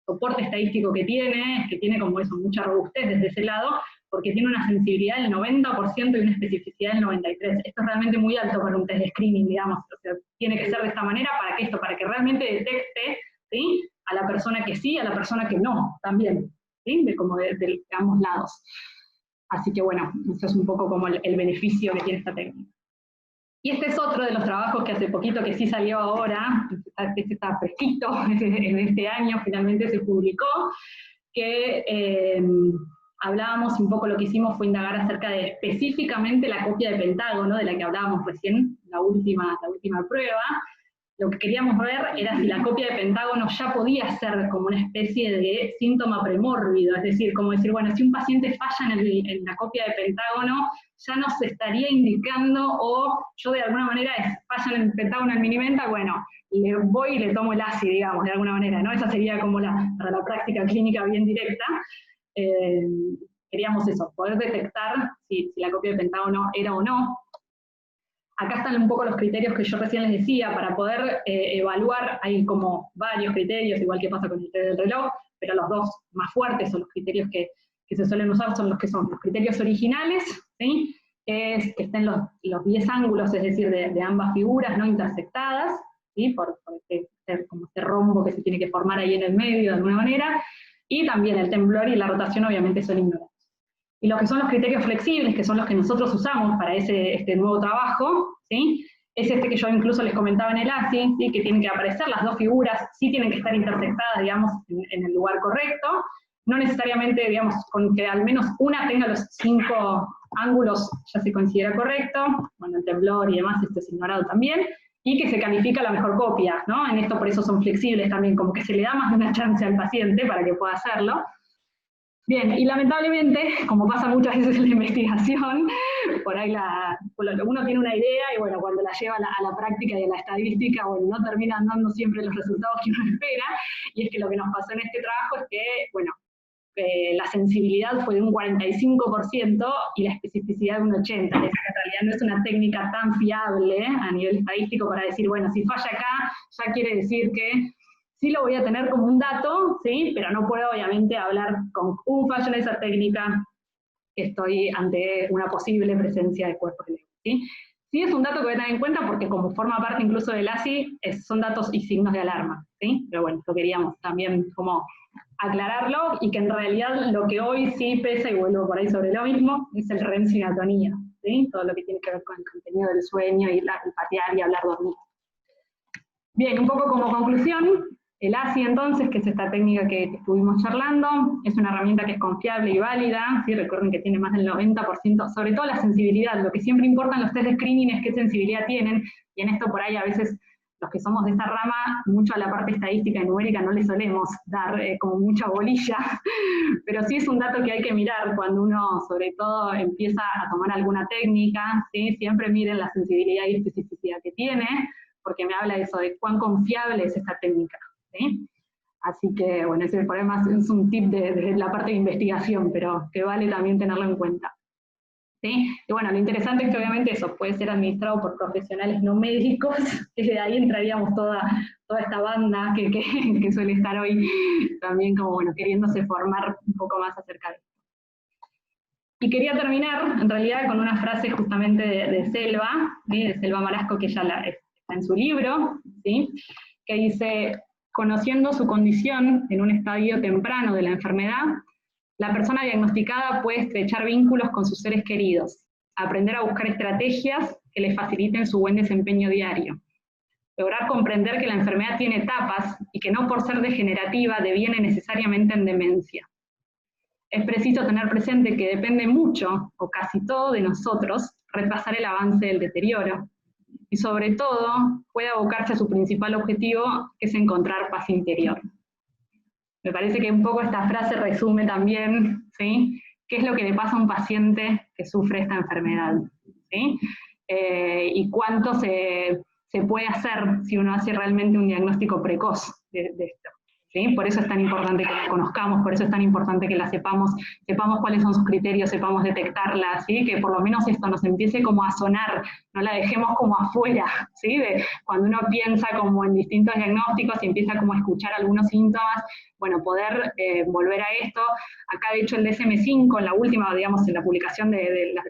soporte estadístico que tiene es que tiene como eso, mucha robustez desde ese lado, porque tiene una sensibilidad del 90% y una especificidad del 93%. Esto es realmente muy alto para un test de screening, digamos, o sea, tiene que ser de esta manera para que realmente detecte, ¿sí?, a la persona que sí, a la persona que no, también, ¿sí?, de ambos lados. Así que bueno, eso es un poco como el beneficio que tiene esta técnica. Y este es otro de los trabajos que hace poquito, que sí salió ahora, este está fresquito, en este año finalmente se publicó, que hablábamos, un poco lo que hicimos fue indagar acerca de específicamente la copia de pentágono, de la que hablábamos recién, la última prueba. Lo que queríamos ver era si la copia de pentágono ya podía ser como una especie de síntoma premórbido, es decir, como decir, bueno, si un paciente falla en la copia de pentágono, ya nos estaría indicando, o yo de alguna manera falla en el pentágono en Minimental, bueno, le voy y le tomo el ASI, digamos, de alguna manera, ¿no? Esa sería como para la práctica clínica bien directa. queríamos eso, poder detectar si la copia de Pentágono era o no. Acá están un poco los criterios que yo recién les decía, para poder evaluar, hay como varios criterios, igual que pasa con el test del reloj, pero los dos más fuertes son los criterios que se suelen usar, son los criterios originales, ¿sí? Que estén los 10 ángulos, es decir, de ambas figuras no intersectadas, ¿sí? Por como este rombo que se tiene que formar ahí en el medio de alguna manera, y también el temblor y la rotación obviamente son ignorados. Y lo que son los criterios flexibles, que son los que nosotros usamos para este nuevo trabajo, ¿sí? Es este que yo incluso les comentaba en el ASI, ¿sí? Que tienen que aparecer las dos figuras, sí tienen que estar intersectadas, digamos, en el lugar correcto, no necesariamente, digamos, con que al menos una tenga los 5 ángulos ya se considera correcto, bueno, el temblor y demás, esto es ignorado también, y que se califica la mejor copia, ¿no? En esto por eso son flexibles también, como que se le da más de una chance al paciente para que pueda hacerlo. Bien, y lamentablemente, como pasa muchas veces en la investigación, por ahí uno tiene una idea y bueno, cuando la lleva a la práctica y a la estadística, bueno, no terminan dando siempre los resultados que uno espera, y es que lo que nos pasó en este trabajo es que, bueno, la sensibilidad fue de un 45% y la especificidad de un 80%. Es decir, en realidad no es una técnica tan fiable a nivel estadístico para decir, bueno, si falla acá, ya quiere decir que sí lo voy a tener como un dato, ¿sí? Pero no puedo obviamente hablar con un fallo en esa técnica que estoy ante una posible presencia de cuerpos de Lewy, ¿sí? Sí es un dato que voy a tener en cuenta porque como forma parte incluso del ASI, son datos y signos de alarma, ¿sí? Pero bueno, lo queríamos también como aclararlo, y que en realidad lo que hoy sí pesa, y vuelvo por ahí sobre lo mismo, es el REM sin atonía, ¿sí? Todo lo que tiene que ver con el contenido del sueño y el patear y hablar dormido. Bien, un poco como conclusión, el ASI entonces, que es esta técnica que estuvimos charlando, es una herramienta que es confiable y válida, ¿sí? Recuerden que tiene más del 90%, sobre todo la sensibilidad, lo que siempre importa en los test de screening es qué sensibilidad tienen, y en esto por ahí a veces los que somos de esta rama, mucho a la parte estadística y numérica no le solemos dar como mucha bolilla, pero sí es un dato que hay que mirar cuando uno, sobre todo, empieza a tomar alguna técnica, ¿sí? Siempre miren la sensibilidad y especificidad que tiene, porque me habla de eso, de cuán confiable es esta técnica, ¿sí? Así que, bueno, ese por ahí más es un tip de la parte de investigación, pero que vale también tenerlo en cuenta. ¿Sí? Y bueno, lo interesante es que obviamente eso puede ser administrado por profesionales no médicos, que de ahí entraríamos toda esta banda que suele estar hoy también como, bueno, queriéndose formar un poco más acerca de esto. Y quería terminar, en realidad, con una frase justamente de Selva, ¿sí? De Selva Marasco, que ya está en su libro, ¿sí? Que dice, conociendo su condición en un estadio temprano de la enfermedad, la persona diagnosticada puede estrechar vínculos con sus seres queridos, aprender a buscar estrategias que le faciliten su buen desempeño diario, lograr comprender que la enfermedad tiene etapas y que no por ser degenerativa deviene necesariamente en demencia. Es preciso tener presente que depende mucho, o casi todo, de nosotros retrasar el avance del deterioro, y sobre todo puede abocarse a su principal objetivo, que es encontrar paz interior. Me parece que un poco esta frase resume también, ¿sí? ¿Qué es lo que le pasa a un paciente que sufre esta enfermedad? ¿Sí? Y cuánto se puede hacer si uno hace realmente un diagnóstico precoz de esto. ¿Sí? Por eso es tan importante que la conozcamos, por eso es tan importante que la sepamos cuáles son sus criterios, sepamos detectarla, ¿sí? Que por lo menos esto nos empiece como a sonar, no la dejemos como afuera, ¿sí? Cuando uno piensa como en distintos diagnósticos y empieza como a escuchar algunos síntomas, bueno, poder volver a esto. Acá de hecho el DSM-5, en la última, digamos, en la publicación de la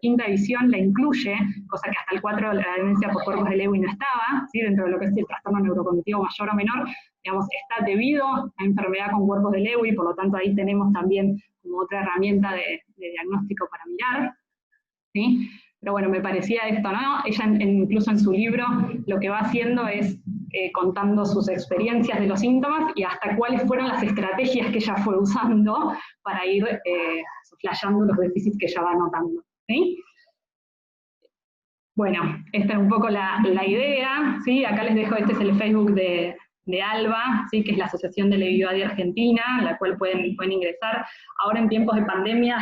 quinta edición, la incluye, cosa que hasta el 4 la demencia por cuerpos de Lewy no estaba, ¿sí? Dentro de lo que es el trastorno neurocognitivo mayor o menor, digamos, está debido a enfermedad con cuerpos de Lewy, por lo tanto ahí tenemos también como otra herramienta de diagnóstico para mirar, ¿sí? Pero bueno, me parecía esto, ¿no? Ella incluso en su libro lo que va haciendo es contando sus experiencias de los síntomas y hasta cuáles fueron las estrategias que ella fue usando para ir soslayando los déficits que ella va notando, ¿sí? Bueno, esta es un poco la idea, ¿sí? Acá les dejo, este es el Facebook de ALBA, ¿sí? Que es la Asociación de Levivadia Argentina, a la cual pueden ingresar. Ahora en tiempos de pandemia,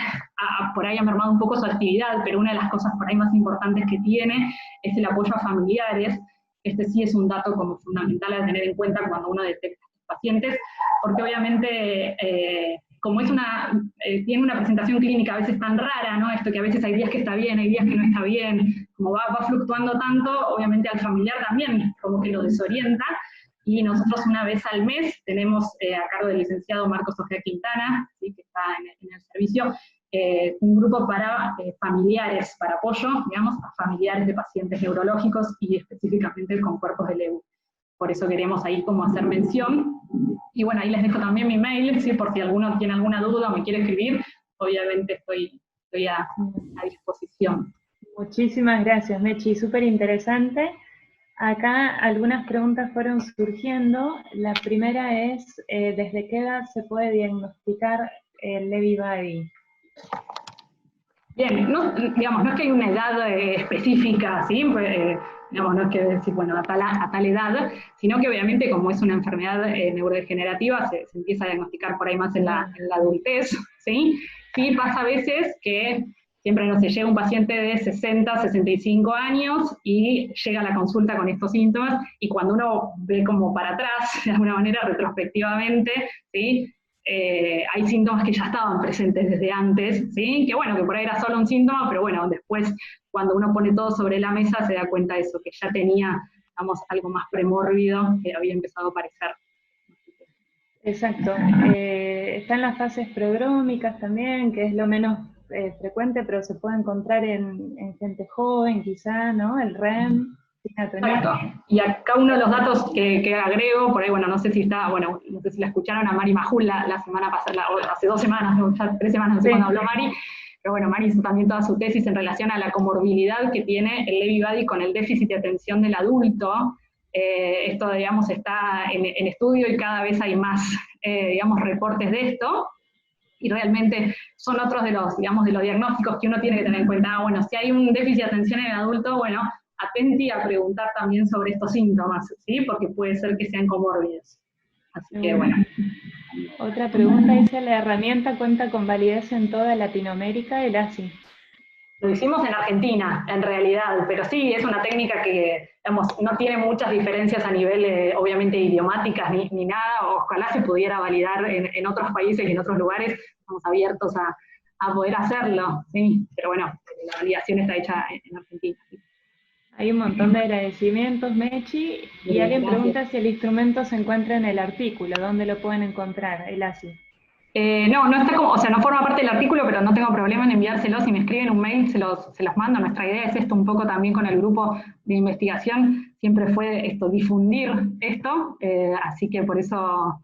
por ahí ha mermado un poco su actividad, pero una de las cosas por ahí más importantes que tiene es el apoyo a familiares. Este sí es un dato como fundamental a tener en cuenta cuando uno detecta a estos pacientes, porque obviamente como es tiene una presentación clínica a veces tan rara, ¿no? Esto que a veces hay días que está bien, hay días que no está bien, como va fluctuando tanto, obviamente al familiar también como que lo desorienta, y nosotros una vez al mes tenemos a cargo del licenciado Marcos Ojea Quintana, ¿sí? Que está en el servicio, un grupo para familiares, para apoyo, digamos, a familiares de pacientes neurológicos y específicamente con cuerpos de LEU. Por eso queremos ahí como hacer mención. Y bueno, ahí les dejo también mi mail, ¿sí? Por si alguno tiene alguna duda o me quiere escribir, obviamente estoy a disposición. Muchísimas gracias, Mechi, súper interesante. Acá algunas preguntas fueron surgiendo. La primera es, ¿desde qué edad se puede diagnosticar el Lewy body? Bien, digamos, no es que hay una edad específica, ¿sí? Digamos, no es que decir, bueno, a tal edad, sino que obviamente como es una enfermedad neurodegenerativa, se empieza a diagnosticar por ahí más en la adultez, ¿sí? Sí pasa a veces que siempre, no se llega un paciente de 60, 65 años y llega a la consulta con estos síntomas, y cuando uno ve como para atrás, de alguna manera retrospectivamente, ¿sí? Hay síntomas que ya estaban presentes desde antes, ¿sí? Que bueno, que por ahí era solo un síntoma, pero bueno, después cuando uno pone todo sobre la mesa se da cuenta de eso, que ya tenía, digamos, algo más premórbido que había empezado a aparecer. Exacto. Están las fases prodrómicas también, que es lo menos frecuente, pero se puede encontrar en gente joven quizá, ¿no? El REM. Exacto. Y acá uno de los datos que agrego, por ahí, bueno, no sé si la escucharon a Mari Majul la semana pasada, o hace 2 semanas, ya 3 semanas, no sé cuándo habló Mari, pero bueno, Mari hizo también toda su tesis en relación a la comorbilidad que tiene el Lewy body con el déficit de atención del adulto. Esto, digamos, está en estudio y cada vez hay más, digamos, reportes de esto. Y realmente son otros de los, digamos, de los diagnósticos que uno tiene que tener en cuenta. Bueno, si hay un déficit de atención en el adulto, bueno, atenti a preguntar también sobre estos síntomas, ¿sí? Porque puede ser que sean comórbidos. Así que bueno. Otra pregunta dice, ¿la herramienta cuenta con validez en toda Latinoamérica, el ASI? Lo hicimos en Argentina, en realidad, pero sí, es una técnica que, digamos, no tiene muchas diferencias a nivel, obviamente, idiomáticas ni nada. Ojalá se pudiera validar en otros países y en otros lugares. Estamos abiertos a poder hacerlo, ¿sí? Pero bueno, la validación está hecha en Argentina. ¿Sí? Hay un montón de agradecimientos, Mechi, y alguien pregunta si el instrumento se encuentra en el artículo, ¿dónde lo pueden encontrar, el ASI? No está como, o sea, no forma parte del artículo, pero no tengo problema en enviárselos. Si me escriben un mail, se los mando. Nuestra idea es esto un poco también con el grupo de investigación, siempre fue esto, difundir esto, así que por eso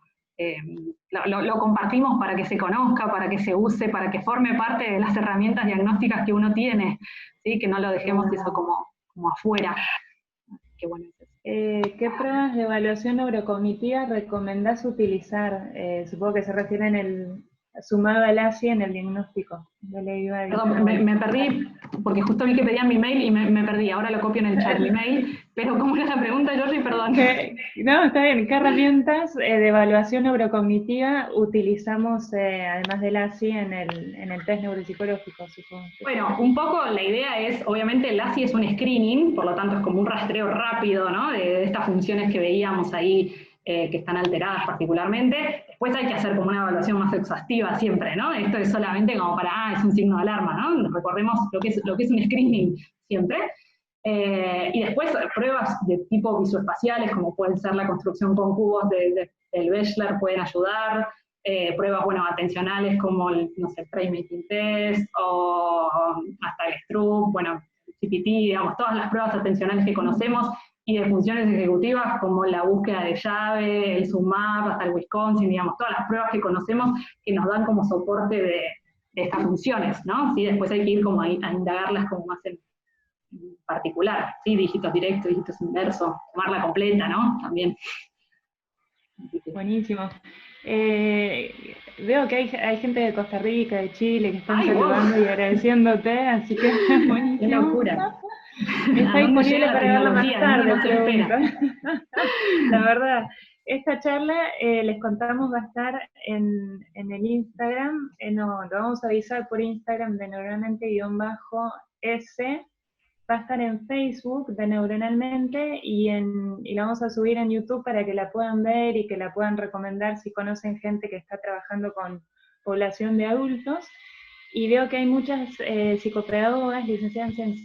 lo compartimos para que se conozca, para que se use, para que forme parte de las herramientas diagnósticas que uno tiene, ¿sí? Que no lo dejemos eso como afuera. Qué bueno es eso. ¿Qué pruebas de evaluación neurocognitiva recomendás utilizar? Supongo que se refiere sumado al ASI en el diagnóstico de Lewy body. Perdón, me perdí, porque justo vi que pedían mi mail y me perdí. Ahora lo copio en el chat, mi mail. Pero ¿cómo era la pregunta, Georgie? Perdón. No, está bien. ¿Qué herramientas de evaluación neurocognitiva utilizamos, además del ASI, en el test neuropsicológico, supongo? Bueno, un poco la idea es, obviamente el ASI es un screening, por lo tanto es como un rastreo rápido, ¿no? De estas funciones que veíamos ahí, que están alteradas particularmente. Después hay que hacer como una evaluación más exhaustiva siempre, ¿no? Esto es solamente como para, es un signo de alarma, ¿no? Recordemos lo que es un screening siempre. Y después pruebas de tipo visoespaciales, como pueden ser la construcción con cubos del Bechler, pueden ayudar. Pruebas, bueno, atencionales como el, no sé, el Praymaking Test, o hasta el Stroop, bueno, el CPT, digamos, todas las pruebas atencionales que conocemos, y de funciones ejecutivas como la búsqueda de llave, el SUMAP, hasta el Wisconsin, digamos, todas las pruebas que conocemos que nos dan como soporte de estas funciones, ¿no? ¿Sí? Después hay que ir como a indagarlas como más en particular, ¿sí? Dígitos directos, dígitos inversos, tomarla completa, ¿no? También. Buenísimo. Veo que hay gente de Costa Rica, de Chile, que están saludando y agradeciéndote, así que buenísimo. ¡Qué locura! Está disponible para verlo más tarde, no se espera. La verdad, esta charla, les contamos, va a estar en el Instagram, lo vamos a avisar por Instagram de neuronalmente_s, va a estar en Facebook de Neuronalmente y la vamos a subir en YouTube para que la puedan ver y que la puedan recomendar si conocen gente que está trabajando con población de adultos, y veo que hay muchas psicopedagogas licenciadas en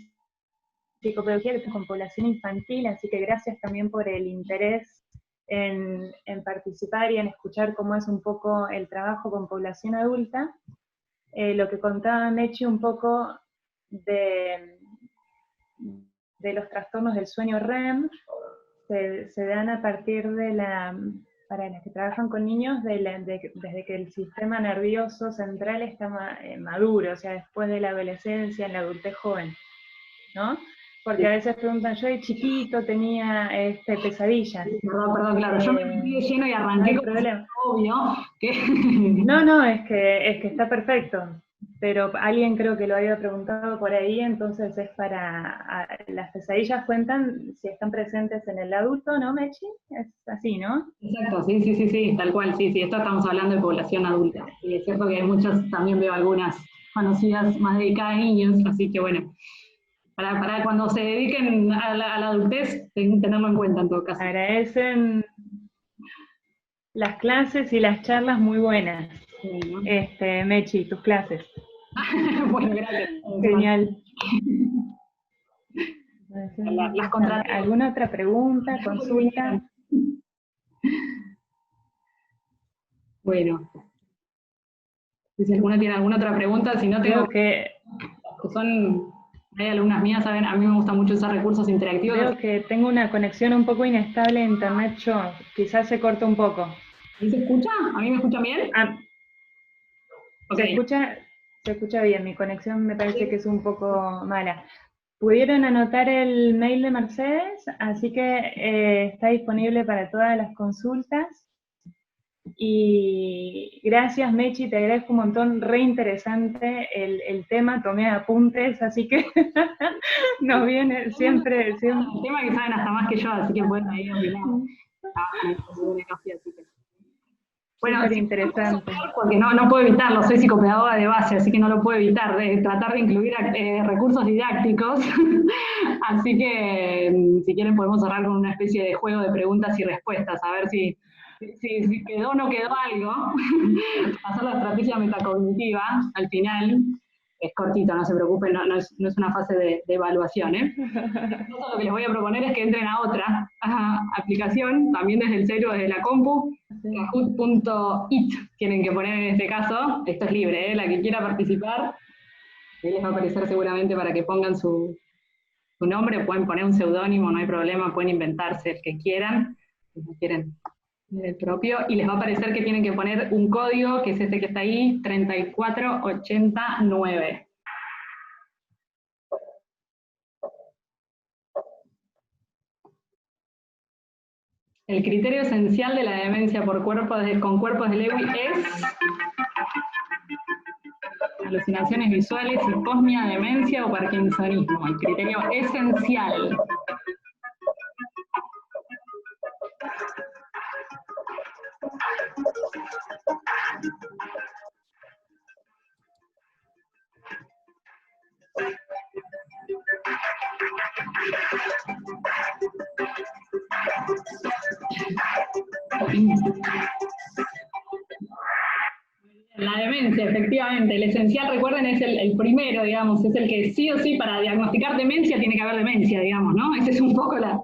psicopedagogía que están con población infantil, así que gracias también por el interés en participar y en escuchar cómo es un poco el trabajo con población adulta. Lo que contaba Mechi un poco de los trastornos del sueño REM, se dan a partir para las que trabajan con niños, desde que el sistema nervioso central está maduro, o sea, después de la adolescencia, en la adultez joven, ¿no? Porque a veces preguntan, yo de chiquito tenía pesadillas. Perdón, claro, yo me metí de lleno y arranqué no con problema. obvio. Que... No, es que está perfecto. Pero alguien creo que lo había preguntado por ahí, entonces es las pesadillas cuentan si están presentes en el adulto, ¿no, Mechi? Es así, ¿no? Exacto, sí, tal cual, sí, esto estamos hablando de población adulta. Y es cierto que hay muchas, también veo algunas conocidas más dedicadas a niños, así que bueno, para cuando se dediquen a la adultez, tenerlo en cuenta en todo caso. Agradecen las clases y las charlas muy buenas. Sí, ¿no? Mechi, tus clases. Bueno, gracias. Genial. Las contraté. ¿Alguna otra pregunta, consulta? Bueno. Si alguna tiene alguna otra pregunta, si no tengo... Hay alumnas mías, saben, a mí me gusta mucho usar recursos interactivos. Veo que tengo una conexión un poco inestable en internet yo. Quizás se corta un poco. ¿Y se escucha? ¿A mí me escuchan bien? Okay. Se escucha bien, mi conexión me parece que es un poco mala. Pudieron anotar el mail de Mercedes, así que está disponible para todas las consultas. Y gracias, Mechi, te agradezco un montón, re interesante el tema, tomé apuntes, así que nos viene siempre... El tema que saben hasta más que yo, así que pueden ahí opinar. Bueno, súper interesante. Porque no puedo evitarlo, soy psicopedagoga de base, así que no lo puedo evitar, tratar de incluir recursos didácticos. Así que, si quieren, podemos cerrar con una especie de juego de preguntas y respuestas, a ver si quedó o no quedó algo. Pasar la estrategia metacognitiva al final. Es cortito, no se preocupen, no es una fase de evaluación. Entonces, lo que les voy a proponer es que entren a otra aplicación, también desde el celu, desde la compu, kahoot.it tienen que poner en este caso, esto es libre, la que quiera participar, ahí les va a aparecer seguramente para que pongan su nombre, pueden poner un seudónimo, no hay problema, pueden inventarse el que quieran, si quieren el propio, y les va a aparecer que tienen que poner un código, que es este que está ahí, 3489. El criterio esencial de la demencia con cuerpos de Lewy es alucinaciones visuales, hiposmia, demencia o parkinsonismo. El criterio esencial. La demencia, efectivamente, el esencial, recuerden, es el primero, digamos, es el que sí o sí para diagnosticar demencia tiene que haber demencia, digamos, ¿no? Esa es un poco la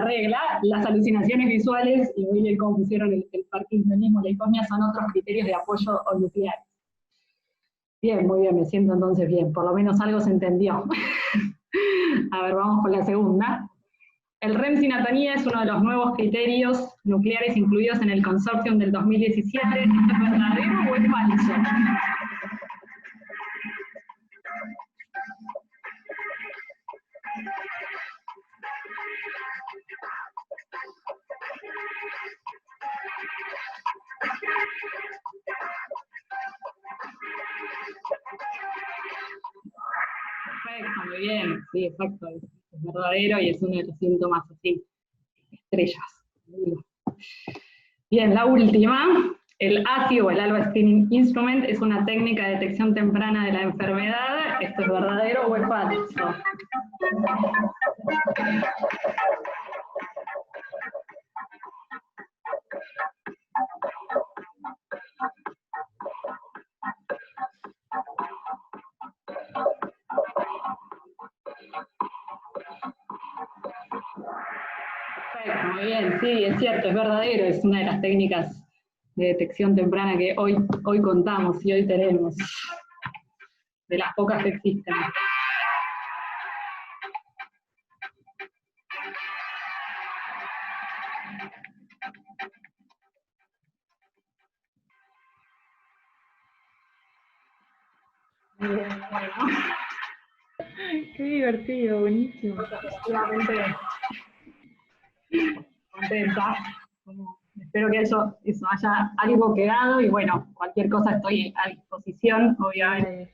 regla. Las alucinaciones visuales, y muy bien como pusieron el parkinsonismo, la hiposmia, son otros criterios de apoyo o nucleares. Bien, muy bien, me siento entonces bien, por lo menos algo se entendió. A ver, vamos con la segunda. El REM sin atonía es uno de los nuevos criterios nucleares incluidos en el consortium del 2017. ¿Esto es verdadero o es falso? Perfecto, muy bien. Sí, exacto. Es verdadero y es uno de los síntomas así, estrellas. Bien, la última. El ASI o el Alba Screening Instrument es una técnica de detección temprana de la enfermedad. ¿Esto es verdadero o es falso? Perfecto, muy bien, sí, es cierto, es verdadero, es una de las técnicas de detección temprana que hoy contamos y hoy tenemos, de las pocas que existen. Muy bien, bueno. Qué divertido, buenísimo. Efectivamente contenta. Espero que eso haya algo quedado y bueno, cualquier cosa estoy a disposición, obviamente.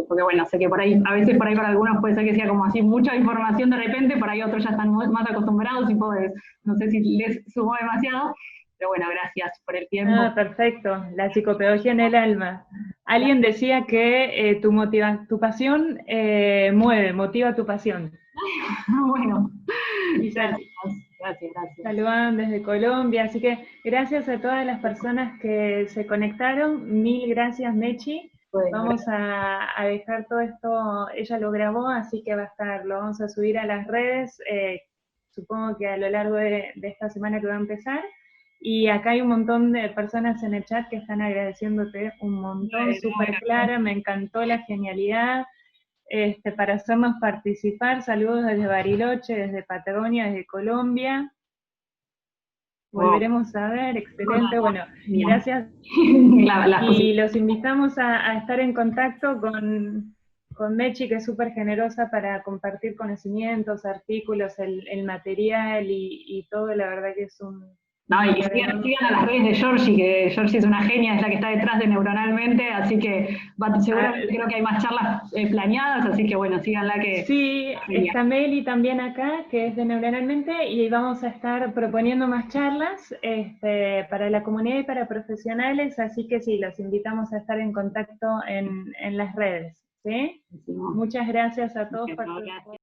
Porque bueno, sé que por ahí, a veces por ahí para algunos puede ser que sea como así mucha información de repente, por ahí otros ya están más acostumbrados y pues, no sé si les sumo demasiado, pero bueno, gracias por el tiempo. Ah, perfecto, la psicopedagogía en el alma. Alguien decía que tu pasión motiva tu pasión. Bueno, Y gracias. saludan desde Colombia, así que gracias a todas las personas que se conectaron. Mil gracias, Mechi. Bueno, Vamos a dejar todo esto, ella lo grabó, así que lo vamos a subir a las redes, supongo que a lo largo de esta semana que va a empezar. Y acá hay un montón de personas en el chat que están agradeciéndote un montón, súper clara, me encantó la genialidad. Para hacernos participar, saludos desde Bariloche, desde Patagonia, desde Colombia. Volveremos a ver, excelente, bueno, gracias. Y los invitamos a estar en contacto con Mechi, que es súper generosa para compartir conocimientos, artículos, el material y todo, la verdad que es un... No, y sigan a las redes de Georgie, que Georgie es una genia, es la que está detrás de Neuronalmente, así que seguramente creo que hay más charlas planeadas, así que bueno, síganla que... Sí, está Meli también acá, que es de Neuronalmente, y vamos a estar proponiendo más charlas para la comunidad y para profesionales, así que sí, los invitamos a estar en contacto en las redes. ¿Sí? Muchas gracias a todos por